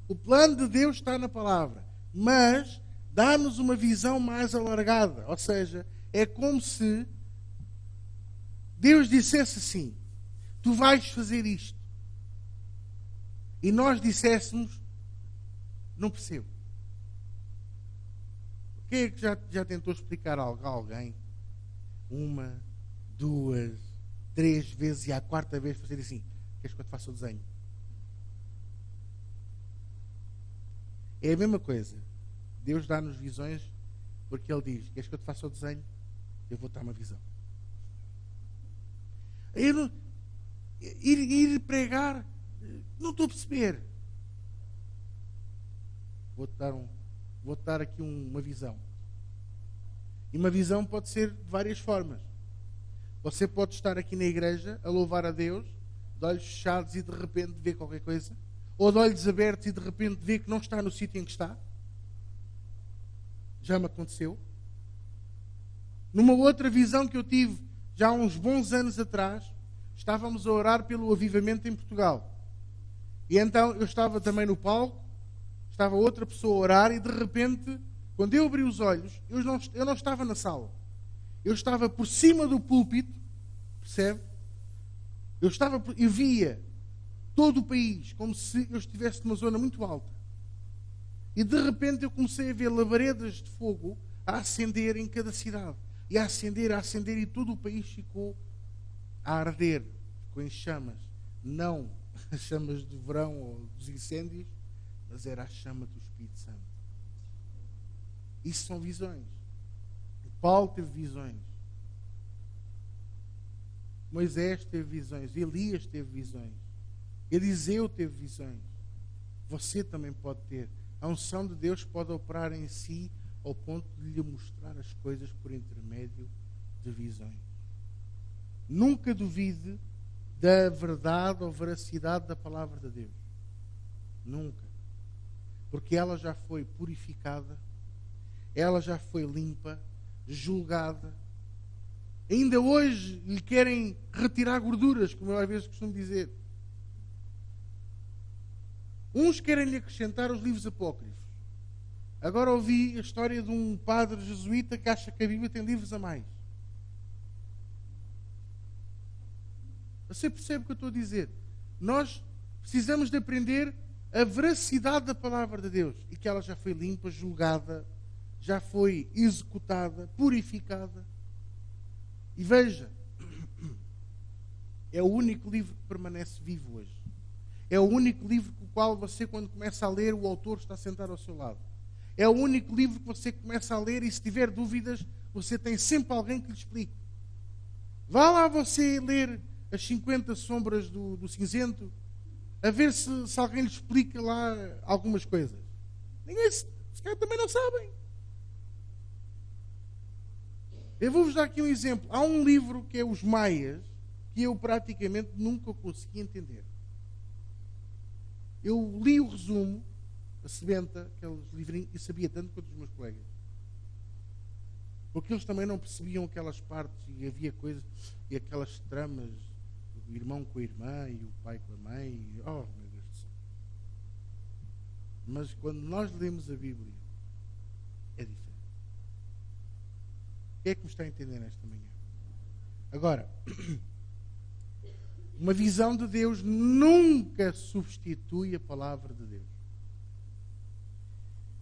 O plano de Deus está na palavra, mas dá-nos uma visão mais alargada. Ou seja, é como se Deus dissesse assim: tu vais fazer isto. E nós disséssemos: não percebo. Quem é que já tentou explicar algo a alguém? 1, 2, 3 vezes, e à quarta vez fazer assim: queres que eu te faça o desenho? É a mesma coisa. Deus dá-nos visões porque Ele diz: queres que eu te faça o desenho? Eu vou dar uma visão. Ir pregar, não estou a perceber. Vou-te dar aqui uma visão. E uma visão pode ser de várias formas. Você pode estar aqui na igreja a louvar a Deus, de olhos fechados, e de repente ver qualquer coisa. Ou de olhos abertos e de repente ver que não está no sítio em que está. Já me aconteceu. Numa outra visão que eu tive já há uns bons anos atrás, estávamos a orar pelo avivamento em Portugal. E então eu estava também no palco, estava outra pessoa a orar, e de repente, quando eu abri os olhos, eu não estava na sala. Eu estava por cima do púlpito, percebe? Eu via todo o país, como se eu estivesse numa zona muito alta. E de repente eu comecei a ver labaredas de fogo a acender em cada cidade. E a acender, e todo o país ficou a arder, ficou em chamas. Não as chamas do verão ou dos incêndios, mas era a chama do Espírito Santo. Isso são visões. Paulo teve visões. Moisés teve visões. Elias teve visões. Eliseu teve visões. Você também pode ter. A unção de Deus pode operar em si ao ponto de lhe mostrar as coisas por intermédio de visões. Nunca duvide da verdade ou veracidade da palavra de Deus. Nunca. Porque ela já foi purificada, ela já foi limpa, julgada. Ainda hoje lhe querem retirar gorduras, como eu às vezes costumo dizer. Uns querem lhe acrescentar os livros apócrifos. Agora ouvi a história de um padre jesuíta que acha que a Bíblia tem livros a mais. Você percebe o que eu estou a dizer? Nós precisamos de aprender a veracidade da palavra de Deus, e que ela já foi limpa, julgada, já foi executada, purificada. E veja, é o único livro que permanece vivo hoje. É o único livro com o qual você, quando começa a ler, o autor está sentado ao seu lado. É o único livro que você começa a ler, e se tiver dúvidas, você tem sempre alguém que lhe explique. Vá lá você ler as 50 sombras do cinzento, a ver se alguém lhe explica lá algumas coisas. Ninguém, se calhar também não sabem. Eu vou-vos dar aqui um exemplo. Há um livro que é Os Maias, que eu praticamente nunca consegui entender. Eu li o resumo, a sebenta, aqueles livrinhos, e sabia tanto quanto os meus colegas. Porque eles também não percebiam aquelas partes, e havia coisas, e aquelas tramas, o irmão com a irmã, e o pai com a mãe, e, oh meu Deus do céu. Mas quando nós lemos a Bíblia, é diferente. Quem é que me está a entender nesta manhã? Agora, uma visão de Deus nunca substitui a palavra de Deus.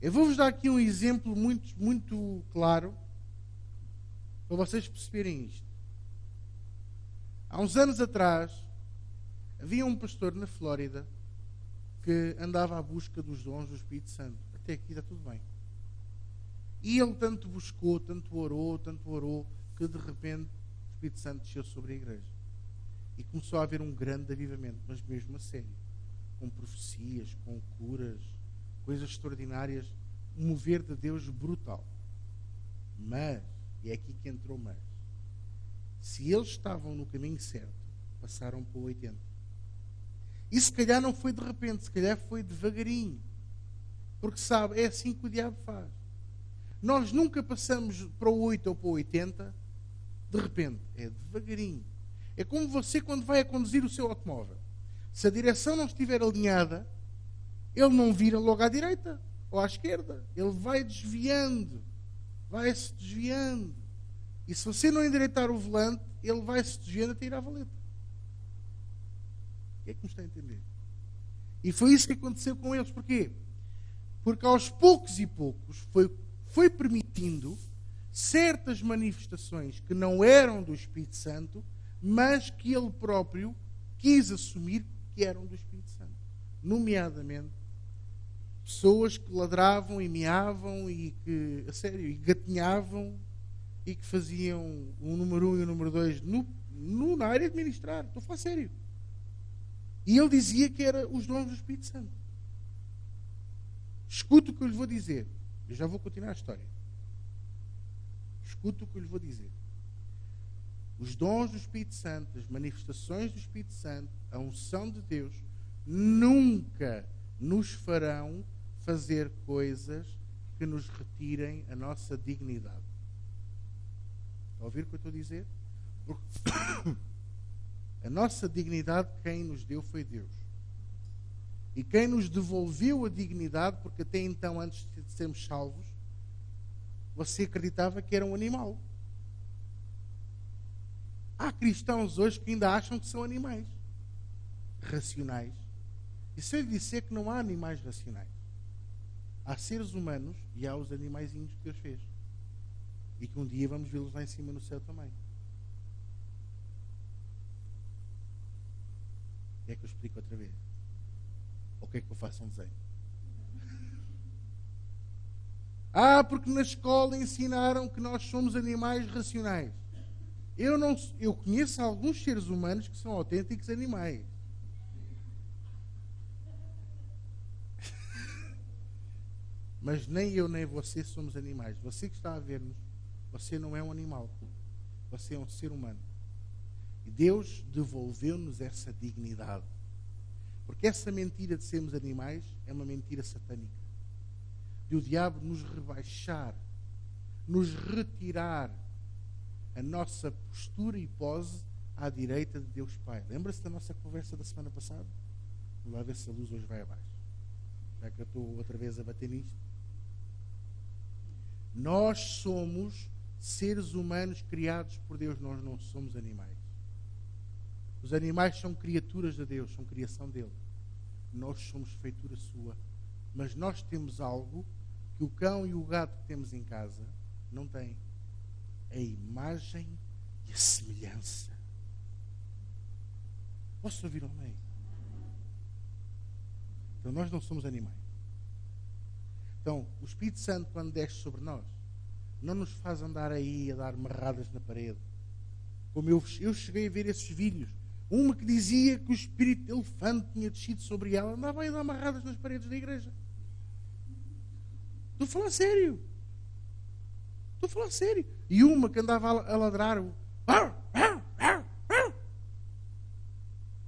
Eu vou-vos dar aqui um exemplo muito, muito claro para vocês perceberem isto. Há uns anos atrás, havia um pastor na Flórida que andava à busca dos dons do Espírito Santo. Até aqui está tudo bem. E ele tanto buscou, tanto orou, que de repente o Espírito Santo desceu sobre a igreja. E começou a haver um grande avivamento, mas mesmo a sério. Com profecias, com curas, coisas extraordinárias, um mover de Deus brutal. Mas, e é aqui que entrou mas, se eles estavam no caminho certo, passaram para o 80. E se calhar não foi de repente, se calhar foi devagarinho. Porque sabe, é assim que o diabo faz. Nós nunca passamos para o 8 ou para o 80 de repente. É devagarinho. É como você quando vai a conduzir o seu automóvel. Se a direção não estiver alinhada, ele não vira logo à direita ou à esquerda. Ele vai desviando. Vai-se desviando. E se você não endireitar o volante, ele vai-se desviando até ir à valeta. O que é que me está a entender? E foi isso que aconteceu com eles. Porquê? Porque aos poucos e poucos foi permitindo certas manifestações que não eram do Espírito Santo, mas que ele próprio quis assumir que eram do Espírito Santo. Nomeadamente, pessoas que ladravam e miavam e que, a sério, e gatinhavam e que faziam o número 1 e o número 2 na área de ministrar. Estou a falar sério. E ele dizia que eram os dons do Espírito Santo. Escuta o que eu lhe vou dizer. Eu já vou continuar a história. Escuta o que eu lhe vou dizer. Os dons do Espírito Santo, as manifestações do Espírito Santo, a unção de Deus, nunca nos farão fazer coisas que nos retirem a nossa dignidade. Está a ouvir o que eu estou a dizer? Porque a nossa dignidade, quem nos deu foi Deus. E quem nos devolveu a dignidade, porque até então, antes de sermos salvos, você acreditava que era um animal. Há cristãos hoje que ainda acham que são animais racionais. E se eu lhe disser que não há animais racionais, há seres humanos e há os animaizinhos que Deus fez. E que um dia vamos vê-los lá em cima no céu também. Quer que eu explique outra vez? Ou quer que eu faça um desenho? Porque na escola ensinaram que nós somos animais racionais. Eu conheço alguns seres humanos que são autênticos animais. Mas nem eu nem você somos animais. Você que está a ver-nos, você não é um animal. Você é um ser humano. E Deus devolveu-nos essa dignidade. Porque essa mentira de sermos animais é uma mentira satânica. De o diabo nos rebaixar, nos retirar a nossa postura e pose à direita de Deus Pai. Lembra-se da nossa conversa da semana passada? Vamos lá ver se a luz hoje vai abaixo. Já que eu estou outra vez a bater nisto. Nós somos seres humanos criados por Deus, nós não somos animais. Os animais são criaturas de Deus, são criação dele. Nós somos feitura sua. Mas nós temos algo que o cão e o gato que temos em casa não têm. A imagem e a semelhança. Posso ouvir um amém? Então nós não somos animais. Então, o Espírito Santo, quando desce sobre nós, não nos faz andar aí a dar marradas na parede. Como eu cheguei a ver esses vídeos. Uma que dizia que o espírito de elefante tinha descido sobre ela, andava aí a dar marradas nas paredes da igreja. Estou a falar sério. Estou a falar sério. E uma que andava a ladrar.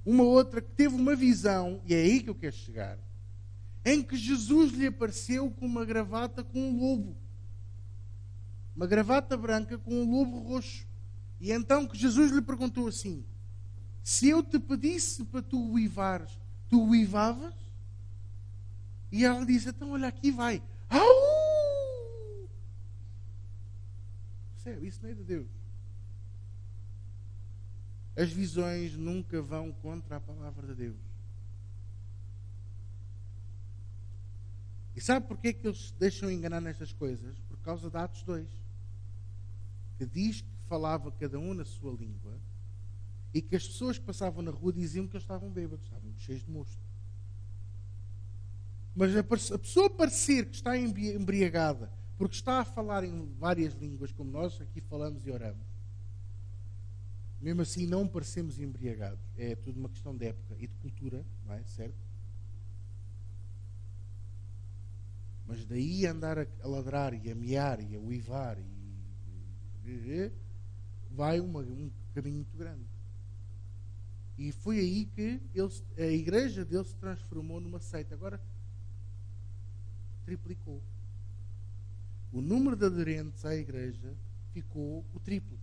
Uma outra que teve uma visão, e é aí que eu quero chegar, em que Jesus lhe apareceu com uma gravata com um lobo. Uma gravata branca com um lobo roxo. E então que Jesus lhe perguntou assim: se eu te pedisse para tu uivares, tu uivavas? E ela disse: então olha, aqui vai. Au! Percebe? Isso não é de Deus. As visões nunca vão contra a palavra de Deus. E sabe porquê que eles se deixam enganar nestas coisas? Por causa de Atos 2. Que diz que falava cada um na sua língua e que as pessoas que passavam na rua diziam que eles estavam bêbados, estavam cheios de mosto. Mas a pessoa parecer que está embriagada porque está a falar em várias línguas, como nós aqui falamos e oramos, mesmo assim não parecemos embriagados. É tudo uma questão de época e de cultura, não é? Certo? Mas daí a andar a ladrar e a miar e a uivar vai um caminho muito grande. E foi aí que a igreja dele se transformou numa seita. Agora triplicou. o número de aderentes à igreja ficou o triplo.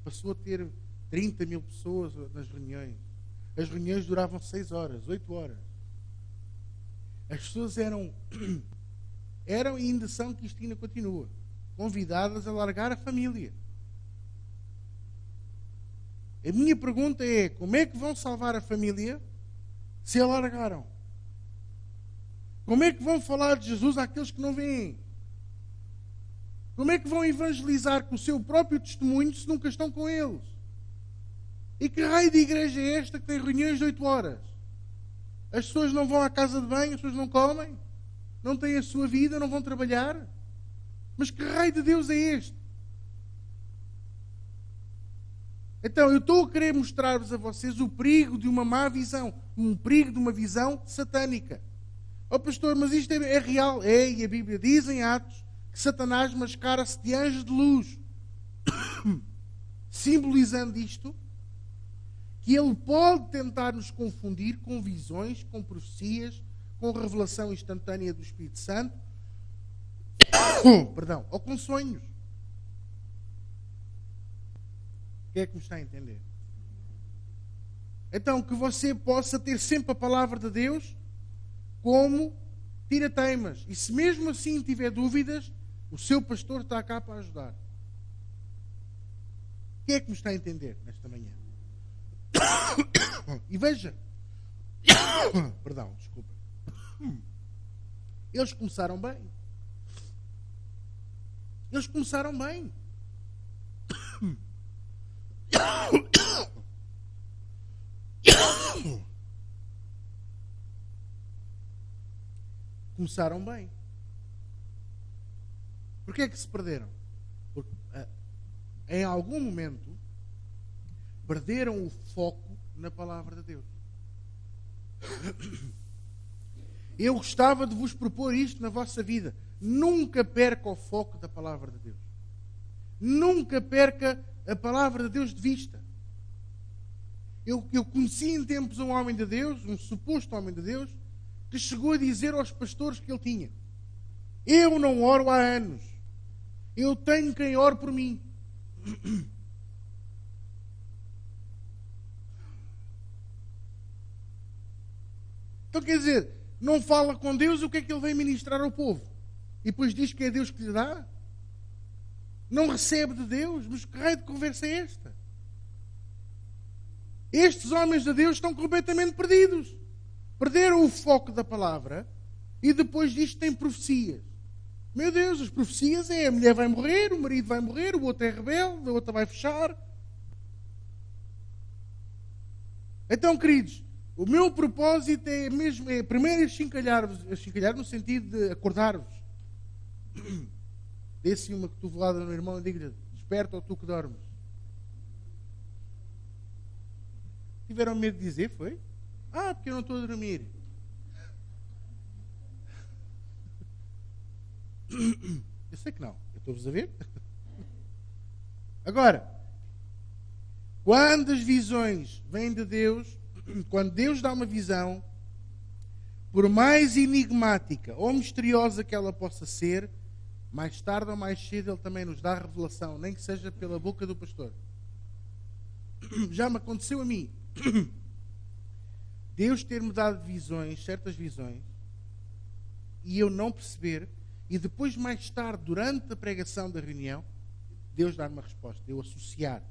Passou a ter 30 mil pessoas nas reuniões. As reuniões duravam 6 horas, 8 horas. As pessoas eram e ainda são, que isto ainda continua, convidadas a largar a família. A minha pergunta é: como é que vão salvar a família se a largaram? Como é que vão falar de Jesus àqueles que não veem? Como é que vão evangelizar com o seu próprio testemunho se nunca estão com eles? E que raio de igreja é esta que tem reuniões de 8 horas? As pessoas não vão à casa de banho, as pessoas não comem, não têm a sua vida, não vão trabalhar. Mas que raio de Deus é este? Então, eu estou a querer mostrar-vos a vocês o perigo de uma má visão, um perigo de uma visão satânica. Oh pastor, mas isto é real? É, e a Bíblia diz em Atos que Satanás mascara-se de anjo de luz. Simbolizando isto, que ele pode tentar nos confundir com visões, com profecias, com revelação instantânea do Espírito Santo, perdão, ou com sonhos. Quem é que me está a entender? Então, que você possa ter sempre a palavra de Deus como tira-teimas. E se mesmo assim tiver dúvidas, o seu pastor está cá para ajudar. Quem é que me está a entender nesta manhã? E veja, perdão, desculpa. Eles começaram bem. Eles começaram bem. Começaram bem. Por que é que se perderam? Porque em algum momento perderam o foco na palavra de Deus. Eu gostava de vos propor isto na vossa vida. Nunca perca o foco da palavra de Deus. Nunca perca a palavra de Deus de vista. Eu conheci em tempos um homem de Deus, um suposto homem de Deus, que chegou a dizer aos pastores que ele tinha: eu não oro há anos. Eu tenho quem ore por mim. Então quer dizer, não fala com Deus, o que é que ele vem ministrar ao povo? E depois diz que é Deus que lhe dá? Não recebe de Deus? Mas que raio de conversa é esta? Estes homens de Deus estão completamente perdidos. Perderam o foco da palavra e depois disto têm profecias. Meu Deus, as profecias é: a mulher vai morrer, o marido vai morrer, o outro é rebelde, a outra vai fechar. Então, queridos, o meu propósito é mesmo, primeiro achincalhar no sentido de acordar-vos. Dê-se uma cotovelada no irmão e diga-lhe: desperta ou tu que dormes. Tiveram medo de dizer, foi? Porque eu não estou a dormir. Eu sei que não. Eu estou-vos a ver. Agora, quando as visões vêm de Deus, quando Deus dá uma visão, por mais enigmática ou misteriosa que ela possa ser, mais tarde ou mais cedo Ele também nos dá a revelação, nem que seja pela boca do pastor. Já me aconteceu a mim. Deus ter-me dado visões, certas visões, e eu não perceber, e depois, mais tarde, durante a pregação da reunião, Deus dar uma resposta, eu associar.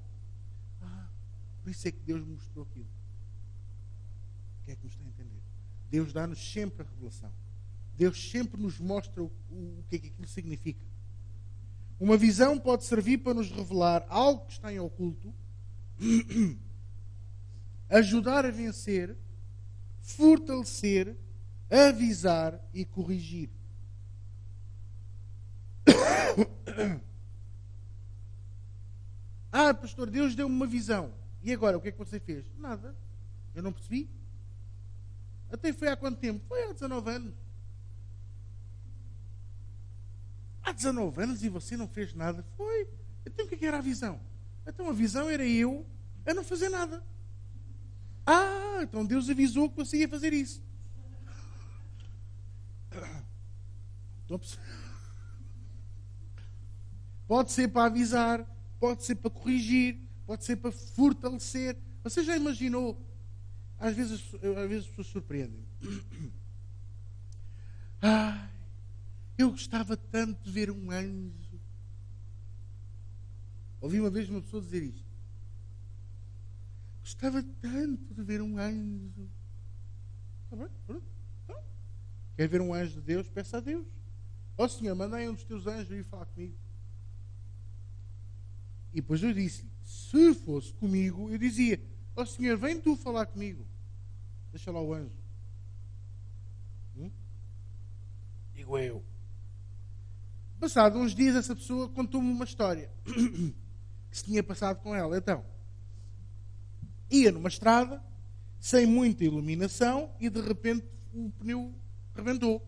Por isso é que Deus me mostrou aquilo. O que é que me está a entender? Deus dá-nos sempre a revelação. Deus sempre nos mostra o que é que aquilo significa. Uma visão pode servir para nos revelar algo que está em oculto, ajudar a vencer, fortalecer, avisar e corrigir. Pastor, Deus deu-me uma visão. E agora, o que é que você fez? Nada. Eu não percebi. Até foi há quanto tempo? Foi há 19 anos. Há 19 anos e você não fez nada? Foi. Então o que era a visão? Então a visão era eu a não fazer nada. Então Deus avisou que você ia fazer isso. Estão a perceber? Pode ser para avisar, pode ser para corrigir, pode ser para fortalecer. Você já imaginou? Às vezes as pessoas surpreendem. Ai, eu gostava tanto de ver um anjo. Ouvi uma vez uma pessoa dizer isto. Gostava tanto de ver um anjo. Está bem? Pronto. Então, quer ver um anjo de Deus? Peça a Deus. Ó Senhor, manda aí um dos teus anjos ir falar comigo. E depois eu disse-lhe, se fosse comigo, eu dizia, ó Senhor, vem tu falar comigo. Deixa lá o anjo. Digo eu. Passado uns dias, essa pessoa contou-me uma história que se tinha passado com ela. Então, ia numa estrada, sem muita iluminação, e de repente o pneu rebentou.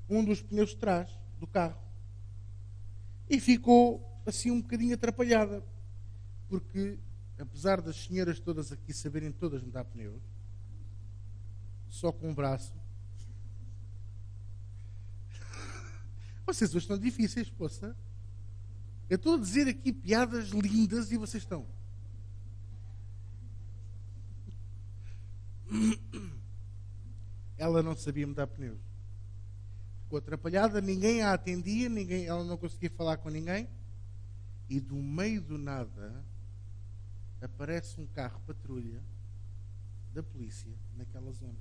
Um dos pneus de trás do carro. E ficou assim um bocadinho atrapalhada. Porque, apesar das senhoras todas aqui saberem todas mudar pneus, só com um braço. Vocês hoje estão difíceis, poça. Eu estou a dizer aqui piadas lindas e vocês estão. Ela não sabia mudar pneus. Ficou atrapalhada, ninguém a atendia, ela não conseguia falar com ninguém. E do meio do nada aparece um carro patrulha da polícia naquela zona.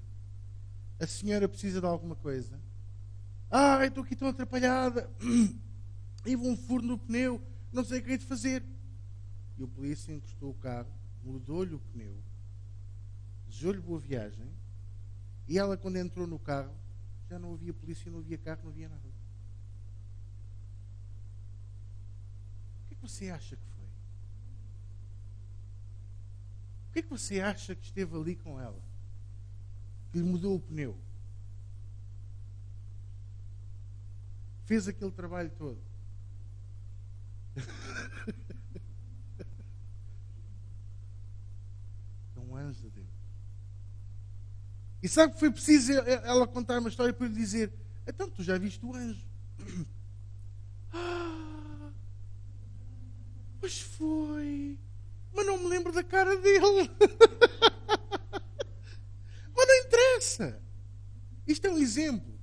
A senhora precisa de alguma coisa. Estou aqui tão atrapalhada. E um furo no pneu. Não sei o que é de fazer. E o polícia encostou o carro, mudou-lhe o pneu, desejou-lhe boa viagem. E ela, quando entrou no carro, já não havia polícia, não havia carro, não havia nada. O que é que você acha que foi? O que é que você acha que esteve ali com ela? Que lhe mudou o pneu? Fez aquele trabalho todo. É um anjo de Deus. E sabe que foi preciso ela contar uma história para lhe dizer: então tu já viste o anjo? Pois foi. Mas não me lembro da cara dele. Mas não interessa. Isto é um exemplo.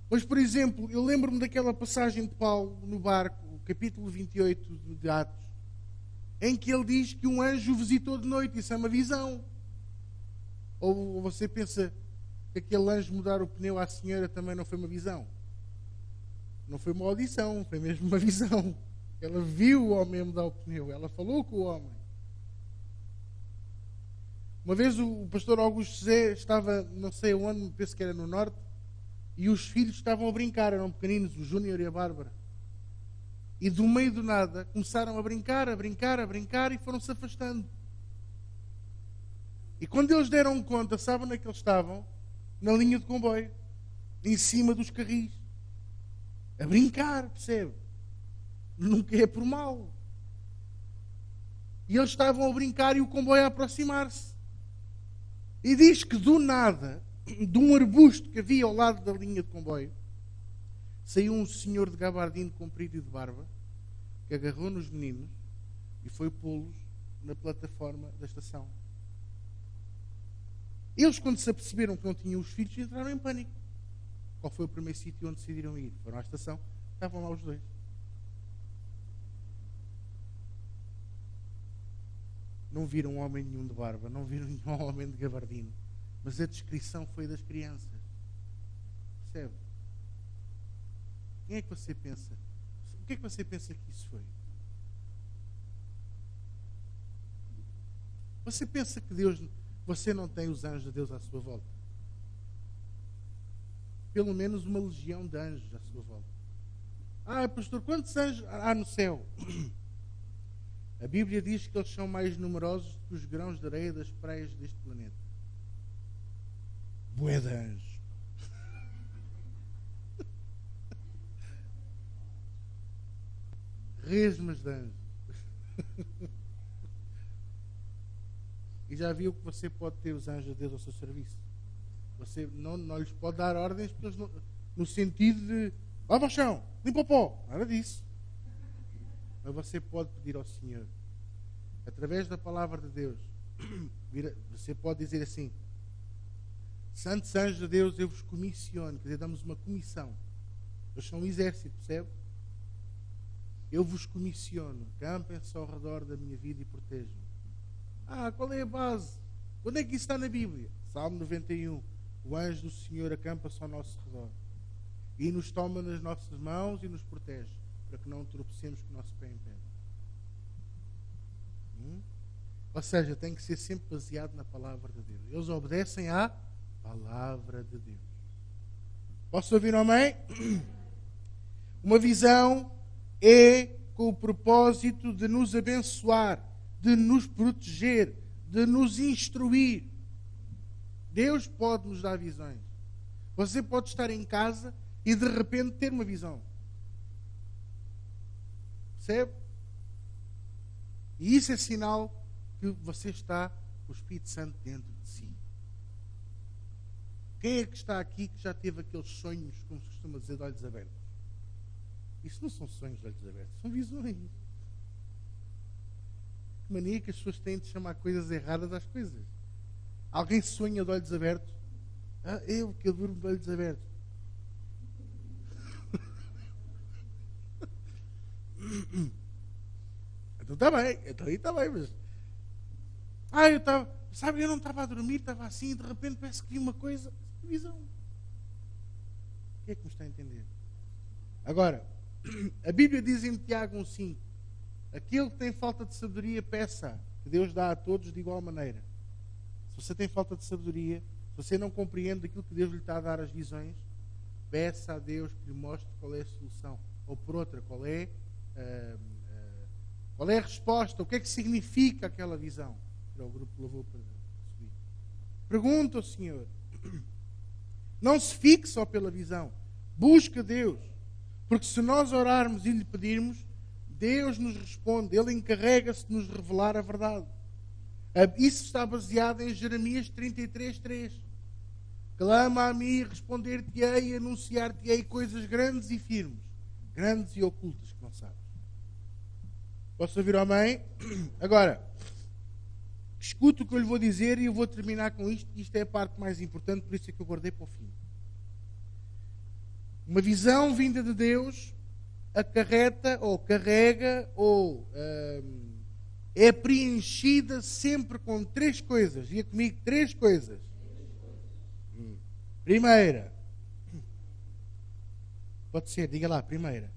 Mas, por exemplo, eu lembro-me daquela passagem de Paulo no barco, o capítulo 28 de Atos, em que ele diz que um anjo o visitou de noite. Isso é uma visão. Ou você pensa que aquele anjo mudar o pneu à senhora também não foi uma visão? Não foi uma audição, foi mesmo uma visão. Ela viu o homem mudar o pneu, ela falou com o homem. Uma vez o pastor Augusto José estava, não sei onde, penso que era no norte, e os filhos estavam a brincar, eram pequeninos, o Júnior e a Bárbara. E do meio do nada começaram a brincar e foram-se afastando. E quando eles deram conta, sabem onde é que eles estavam? Na linha de comboio, em cima dos carris. A brincar, percebe? Nunca é por mal. E eles estavam a brincar e o comboio a aproximar-se. E diz que do nada, de um arbusto que havia ao lado da linha de comboio, saiu um senhor de gabardino comprido e de barba, que agarrou nos meninos e foi pô-los na plataforma da estação. Eles, quando se aperceberam que não tinham os filhos, entraram em pânico. Qual foi o primeiro sítio onde decidiram ir? Foram à estação, estavam lá os dois. Não viram homem nenhum de barba, não viram nenhum homem de gabardino. Mas a descrição foi das crianças. Percebe? Quem é que você pensa? O que é que você pensa que isso foi? Você pensa que Deus, você não tem os anjos de Deus à sua volta? Pelo menos uma legião de anjos à sua volta. Pastor, quantos anjos há no céu? A Bíblia diz que eles são mais numerosos que os grãos de areia das praias deste planeta. Bué de anjos. Resmas de anjos. E já viu que você pode ter os anjos de Deus ao seu serviço? Você não lhes pode dar ordens porque eles não, no sentido lava o chão, limpa o pó. Nada disso. Mas você pode pedir ao Senhor, através da palavra de Deus, você pode dizer assim: Santos anjos de Deus, eu vos comissiono. Quer dizer, damos uma comissão. Eles são um exército, percebe? Eu vos comissiono. Campem-se ao redor da minha vida e protejam-me. Qual é a base? Onde é que isso está na Bíblia? Salmo 91. O anjo do Senhor acampa-se ao nosso redor e nos toma nas nossas mãos e nos protege, para que não tropecemos com o nosso pé em pedra. Ou seja, tem que ser sempre baseado na palavra de Deus. Eles obedecem à palavra de Deus. Posso ouvir um amém? Uma visão é com o propósito de nos abençoar, de nos proteger, de nos instruir. Deus pode nos dar visões. Você pode estar em casa e de repente ter uma visão. Percebe? E isso é sinal que você está com o Espírito Santo dentro de si. Quem é que está aqui que já teve aqueles sonhos, como se costuma dizer, de olhos abertos? Isso não são sonhos de olhos abertos, são visões. Que mania que as pessoas têm de chamar coisas erradas às coisas. Alguém sonha de olhos abertos? Eu que durmo de olhos abertos. Então está bem, então aí está bem, mas... eu não estava a dormir, estava assim, e de repente parece que vi uma coisa, visão. O que é que me está a entender? Agora, a Bíblia diz em Tiago 1,5: aquele que tem falta de sabedoria, peça, que Deus dá a todos de igual maneira. Se você tem falta de sabedoria, se você não compreende aquilo que Deus lhe está a dar as visões, peça a Deus que lhe mostre qual é a solução. Ou por outra, qual é a resposta, o que é que significa aquela visão. Para o grupo levou para subir. Pergunta ao Senhor. Não se fique só pela visão. Busca Deus. Porque se nós orarmos e lhe pedirmos, Deus nos responde. Ele encarrega-se de nos revelar a verdade. Isso está baseado em Jeremias 33:3. Clama a mim, responder-te-ei, anunciar-te-ei coisas grandes e firmes, grandes e ocultas que não sabes. Posso ouvir amém? Agora, escuta o que eu lhe vou dizer e eu vou terminar com isto. Isto é a parte mais importante, por isso é que eu guardei para o fim. Uma visão vinda de Deus acarreta ou carrega ou é preenchida sempre com 3 coisas. Diga comigo, 3 coisas. Primeira. Pode ser, diga lá, primeira.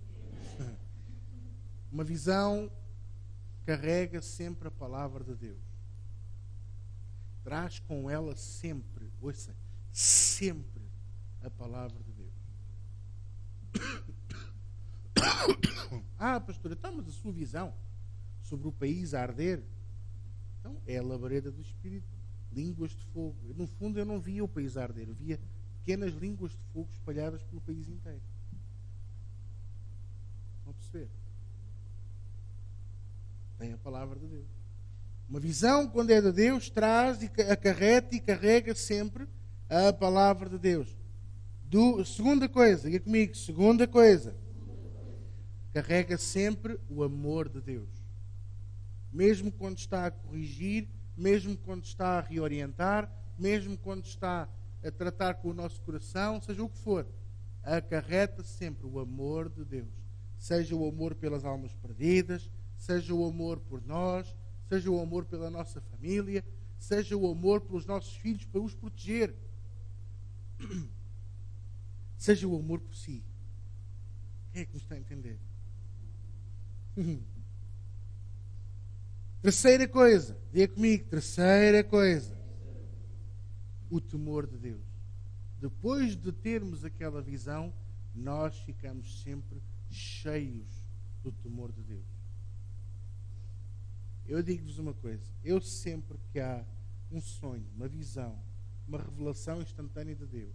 Uma visão carrega sempre a palavra de Deus. Traz com ela sempre, ouça, sempre a palavra de Deus. Pastor, então, mas a sua visão sobre o país a arder, então é a labareda do Espírito, línguas de fogo. No fundo eu não via o país a arder, eu via pequenas línguas de fogo espalhadas pelo país inteiro. Vão perceber? Tem a palavra de Deus. Uma visão, quando é de Deus, traz e acarreta e carrega sempre a palavra de Deus. Segunda coisa, diga comigo, segunda coisa. Carrega sempre o amor de Deus. Mesmo quando está a corrigir, mesmo quando está a reorientar, mesmo quando está a tratar com o nosso coração, seja o que for, acarreta sempre o amor de Deus. Seja o amor pelas almas perdidas, seja o amor por nós, seja o amor pela nossa família, seja o amor pelos nossos filhos para os proteger. Seja o amor por si. Quem é que nos está a entender? Terceira coisa, diga comigo, terceira coisa, o temor de Deus. Depois de termos aquela visão, nós ficamos sempre cheios do temor de Deus. Eu digo-vos uma coisa, eu sempre que há um sonho, uma visão, uma revelação instantânea de Deus,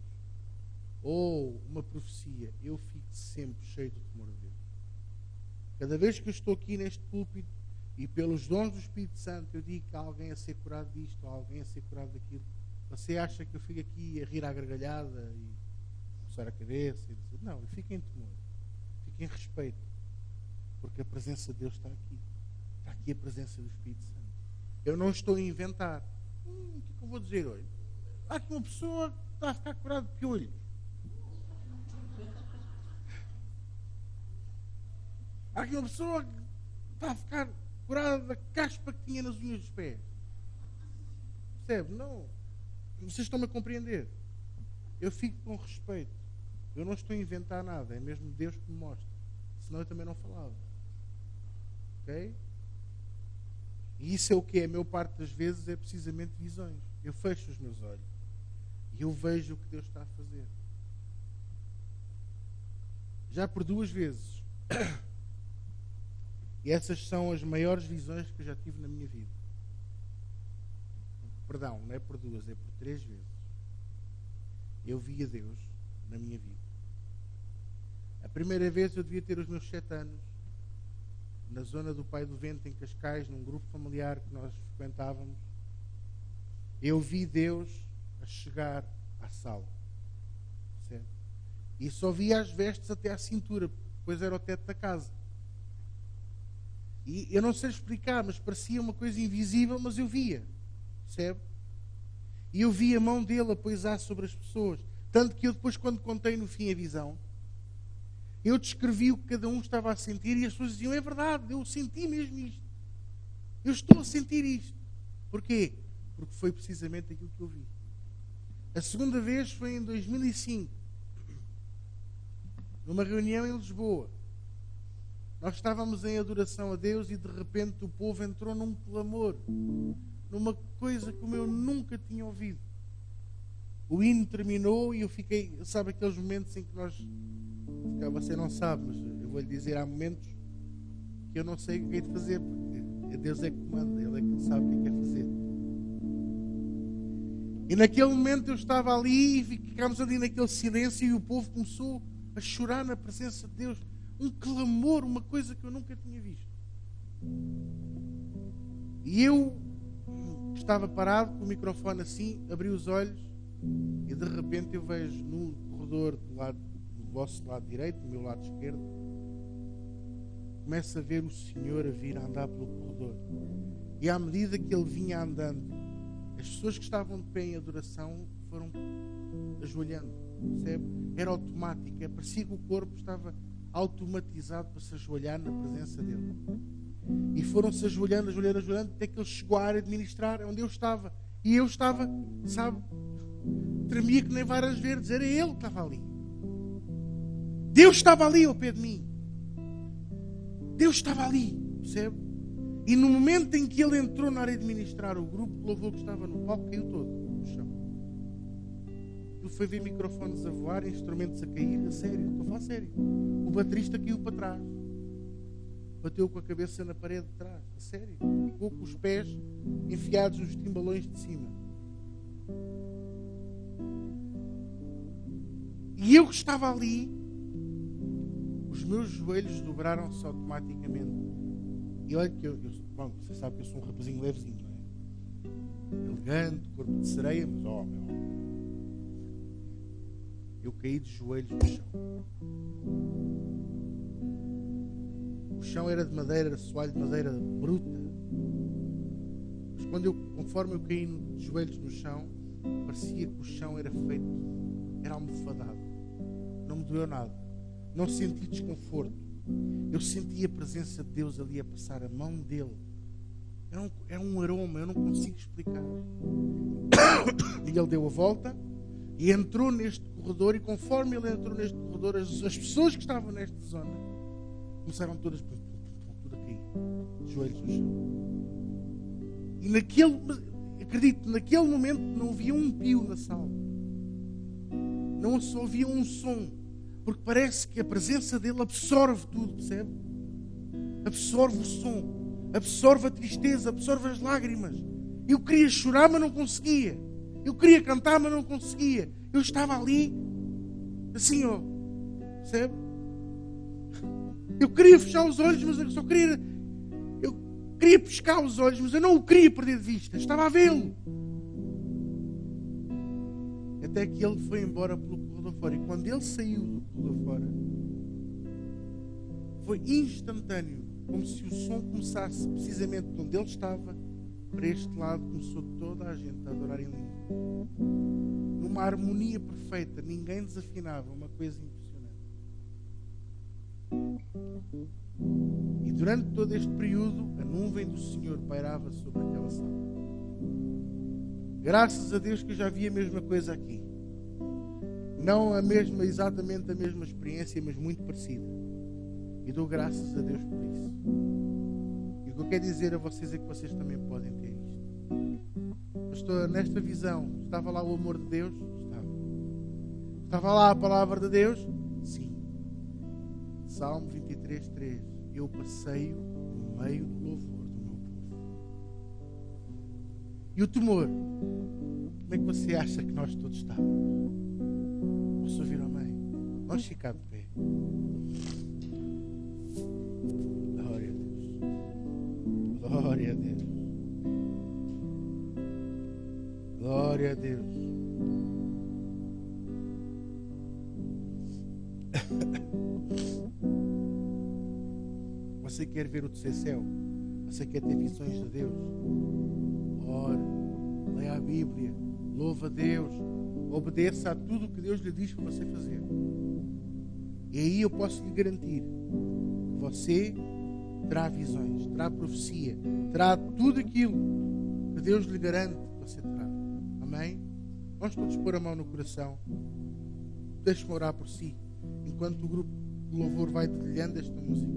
ou uma profecia, eu fico sempre cheio do temor de Deus. Cada vez que eu estou aqui neste púlpito e pelos dons do Espírito Santo eu digo que há alguém a ser curado disto, ou alguém a ser curado daquilo, você acha que eu fico aqui a rir à gargalhada e coçar a cabeça? E dizer, não, eu fico em temor. fiquem em respeito, porque a presença de Deus está aqui. Está aqui a presença do Espírito Santo. Eu não estou a inventar. O que é que eu vou dizer hoje? Há aqui uma pessoa que está a ficar curada de piolhos. Há aqui uma pessoa que está a ficar curada da caspa que tinha nas unhas dos pés. Percebe? Não. Vocês estão-me a compreender. Eu fico com respeito. Eu não estou a inventar nada. É mesmo Deus que me mostra. Senão eu também não falava. Ok? E isso é o que é. A maior parte das vezes é precisamente visões. Eu fecho os meus olhos. E eu vejo o que Deus está a fazer. Já por 2 vezes. E essas são as maiores visões que eu já tive na minha vida. Perdão, não é por 2, é por 3 vezes. Eu vi a Deus na minha vida. A primeira vez eu devia ter os meus 7 anos, na zona do Pai do Vento, em Cascais, num grupo familiar que nós frequentávamos. Eu vi Deus a chegar à sala. Certo? E só via as vestes até à cintura, pois era o teto da casa. E eu não sei explicar, mas parecia uma coisa invisível, mas eu via. Percebe? E eu vi a mão dele a poisar sobre as pessoas. Tanto que eu depois, quando contei no fim a visão, eu descrevi o que cada um estava a sentir e as pessoas diziam, é verdade, eu senti mesmo isto. Eu estou a sentir isto. Porquê? Porque foi precisamente aquilo que eu vi. A segunda vez foi em 2005, numa reunião em Lisboa. Nós estávamos em adoração a Deus e de repente o povo entrou num clamor, numa coisa como eu nunca tinha ouvido. O hino terminou e eu fiquei, sabe aqueles momentos em que nós, você não sabe, mas eu vou lhe dizer, há momentos que eu não sei o que é de fazer, porque Deus é que comanda, Ele é que sabe o que é fazer. E naquele momento eu estava ali e ficámos ali naquele silêncio e o povo começou a chorar na presença de Deus. Um clamor, uma coisa que eu nunca tinha visto. E eu estava parado com o microfone assim, abri os olhos e de repente eu vejo no corredor do vosso lado direito, do meu lado esquerdo, começo a ver o Senhor a vir a andar pelo corredor. E à medida que Ele vinha andando, as pessoas que estavam de pé em adoração foram ajoelhando. Percebe? Era automático. Parecia que o corpo estava automatizado para se ajoelhar na presença dele. E foram-se ajoelhando, até que ele chegou à área de ministrar, onde eu estava. E eu estava, sabe, tremia que nem varas verdes. Era ele que estava ali. Deus estava ali ao pé de mim. Deus estava ali, percebe? E no momento em que ele entrou na área de ministrar, o grupo de louvor que estava no palco caiu todo no chão. Ele foi ver microfones a voar, instrumentos a cair, a sério, estou a falar sério. O baterista caiu para trás. Bateu com a cabeça na parede de trás, a sério. Ficou com os pés enfiados nos timbalões de cima. E eu que estava ali, os meus joelhos dobraram-se automaticamente. E olha que bom, você sabe que eu sou um rapazinho levezinho, não é? Elegante, corpo de sereia, mas eu caí de joelhos no chão. O chão era de madeira, era soalho de madeira bruta. Mas conforme eu caí de joelhos no chão, parecia que o chão era almofadado. Não me doeu nada. Não senti desconforto. Eu senti a presença de Deus ali a passar a mão dele. Era um aroma, eu não consigo explicar. E ele deu a volta e entrou neste corredor, e conforme ele entrou neste corredor, as pessoas que estavam nesta zona começaram todas tudo a cair, de joelhos no chão. E acredito, naquele momento não havia um pio na sala. Não só havia um som, porque parece que a presença dele absorve tudo, percebe? Absorve o som, absorve a tristeza, absorve as lágrimas. Eu queria chorar, mas não conseguia. Eu queria cantar, mas não conseguia. Eu estava ali, assim, percebe? Eu queria fechar os olhos, mas eu queria pescar os olhos, mas eu não o queria perder de vista. Estava a vê-lo. Até que ele foi embora pelo corredor fora. E quando ele saiu do corredor fora, Foi instantâneo, como se o som começasse precisamente de onde ele estava, para este lado começou toda a gente a adorar em língua. Numa harmonia perfeita, ninguém desafinava, uma coisa impressionante. E durante todo este período, a nuvem do Senhor pairava sobre aquela sala. Graças a Deus que eu já vi a mesma coisa aqui. Não exatamente a mesma experiência, mas muito parecida. E dou graças a Deus por isso. E o que eu quero dizer a vocês é que vocês também podem ter isto. Pastor, nesta visão, estava lá o amor de Deus? Estava. Estava lá a palavra de Deus? Sim. Salmo 23:3. Eu passeio no meio do louvor do meu povo. E o temor? Como é que você acha que nós todos estávamos? Posso ouvir amém? Vamos ficar de pé. Glória a Deus. Glória a Deus. Glória a Deus. Você quer ver o terceiro céu? Você quer ter visões de Deus? Ora, leia a Bíblia, louva a Deus, obedeça a tudo o que Deus lhe diz para você fazer. E aí eu posso lhe garantir que você terá visões, terá profecia, terá tudo aquilo que Deus lhe garante que você terá. Amém? Vamos todos pôr a mão no coração. Deixe-me orar por si, enquanto o grupo de louvor vai dedilhando esta música.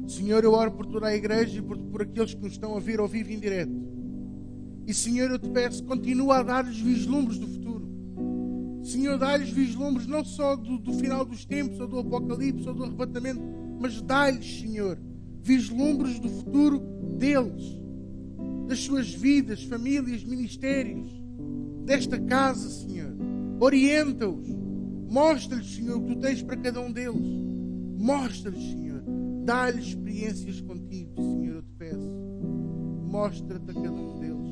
Senhor, eu oro por toda a igreja e por aqueles que nos estão a ver ao vivo e em direto. E Senhor, eu te peço, continua a dar-lhes vislumbres do futuro. Senhor, dá-lhes vislumbres não só do final dos tempos, ou do apocalipse, ou do arrebatamento, mas dá-lhes, Senhor, vislumbres do futuro deles, das suas vidas, famílias, ministérios, desta casa, Senhor. Orienta-os. Mostra-lhes, Senhor, o que tu tens para cada um deles. Mostra-lhes, Senhor. Dá-lhes experiências contigo, Senhor, eu te peço. Mostra-te a cada um deles.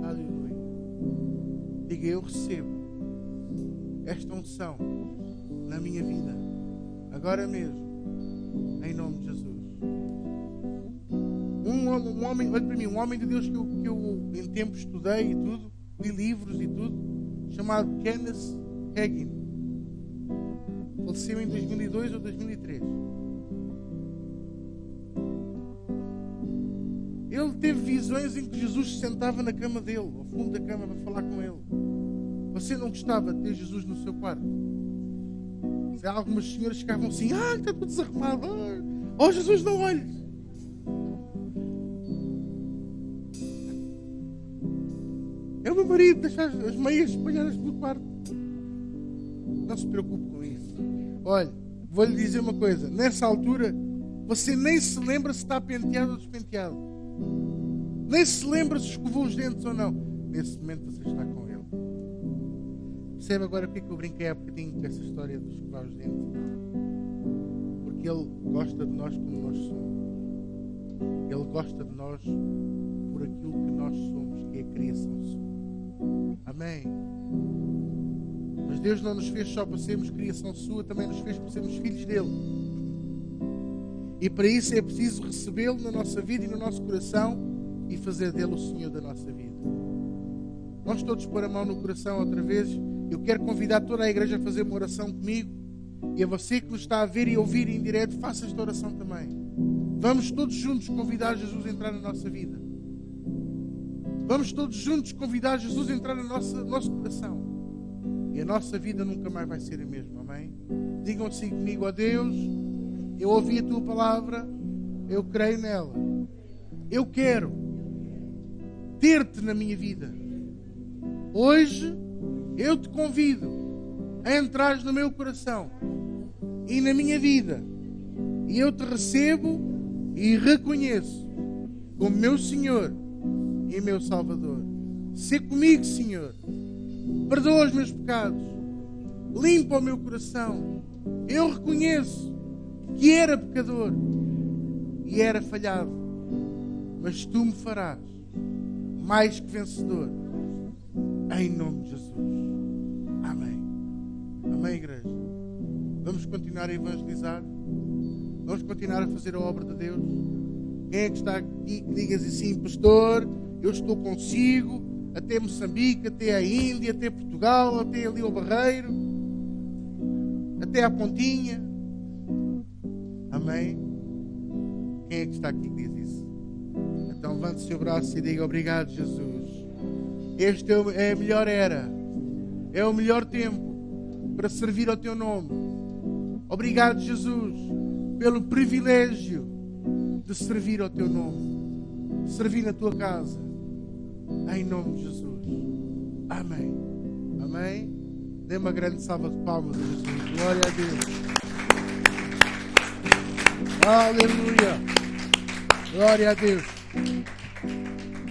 Aleluia. Diga, eu recebo esta unção na minha vida, agora mesmo, em nome de Jesus. Um homem, olha para mim, um homem de Deus que eu em tempo estudei e tudo, li livros e tudo, chamado Kenneth Hagin. Faleceu em 2002 ou 2003. Ele teve visões em que Jesus se sentava na cama dele, ao fundo da cama, para falar com ele. Você não gostava de ter Jesus no seu quarto? Se algumas senhoras ficavam assim, está tudo desarrumado, oh Jesus, não olhes. É o meu marido, deixar as meias espalhadas pelo quarto. Não se preocupe com isso. Olha, vou-lhe dizer uma coisa. Nessa altura, você nem se lembra se está penteado ou despenteado. Nem se lembra se escovou os dentes ou não. Nesse momento você está com ele. Percebe agora porque é que eu brinquei há bocadinho com essa história de escovar os dentes? Porque ele gosta de nós como nós somos. Ele gosta de nós por aquilo que nós somos, que é a criação sua. Amém? Mas Deus não nos fez só para sermos criação sua, também nos fez para sermos filhos dele. E para isso é preciso recebê-lo na nossa vida e no nosso coração e fazer dele o Senhor da nossa vida. Vamos todos pôr a mão no coração outra vez. Eu quero convidar toda a igreja a fazer uma oração comigo. E a você que nos está a ver e ouvir em direto, faça esta oração também. Vamos todos juntos convidar Jesus a entrar na nossa vida. Vamos todos juntos convidar Jesus a entrar no nosso coração. E a nossa vida nunca mais vai ser a mesma, amém? Digam assim comigo, ó Deus, eu ouvi a tua palavra, eu creio nela. Eu quero ter-te na minha vida. Hoje eu te convido a entrares no meu coração e na minha vida. E eu te recebo e reconheço como meu Senhor e meu Salvador. Sê comigo, Senhor. Perdoa os meus pecados. Limpa o meu coração. Eu reconheço que era pecador e era falhado. Mas tu me farás mais que vencedor. Em nome de Jesus. Amém. Amém, igreja? Vamos continuar a evangelizar. Vamos continuar a fazer a obra de Deus. Quem é que está aqui que diga assim: pastor, eu estou consigo, até Moçambique, até a Índia, até Portugal, até ali ao Barreiro, até à Pontinha. Amém? Quem é que está aqui que diz isso? Então levante o seu braço e diga: obrigado, Jesus. Este é a melhor era, é o melhor tempo para servir ao teu nome. Obrigado, Jesus, pelo privilégio de servir ao teu nome, de servir na tua casa, em nome de Jesus. Amém. Amém. Dê uma grande salva de palmas a Jesus. Glória a Deus. Aleluia. Glória a Deus.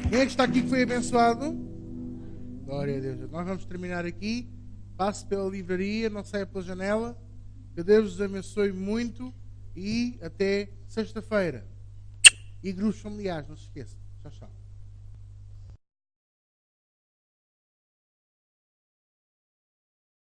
Quem é que está aqui que foi abençoado? Glória a Deus. Nós vamos terminar aqui. Passe pela livraria, não saia pela janela. Que Deus os abençoe muito e até sexta-feira. E grupos familiares, não se esqueça. Tchau, tchau.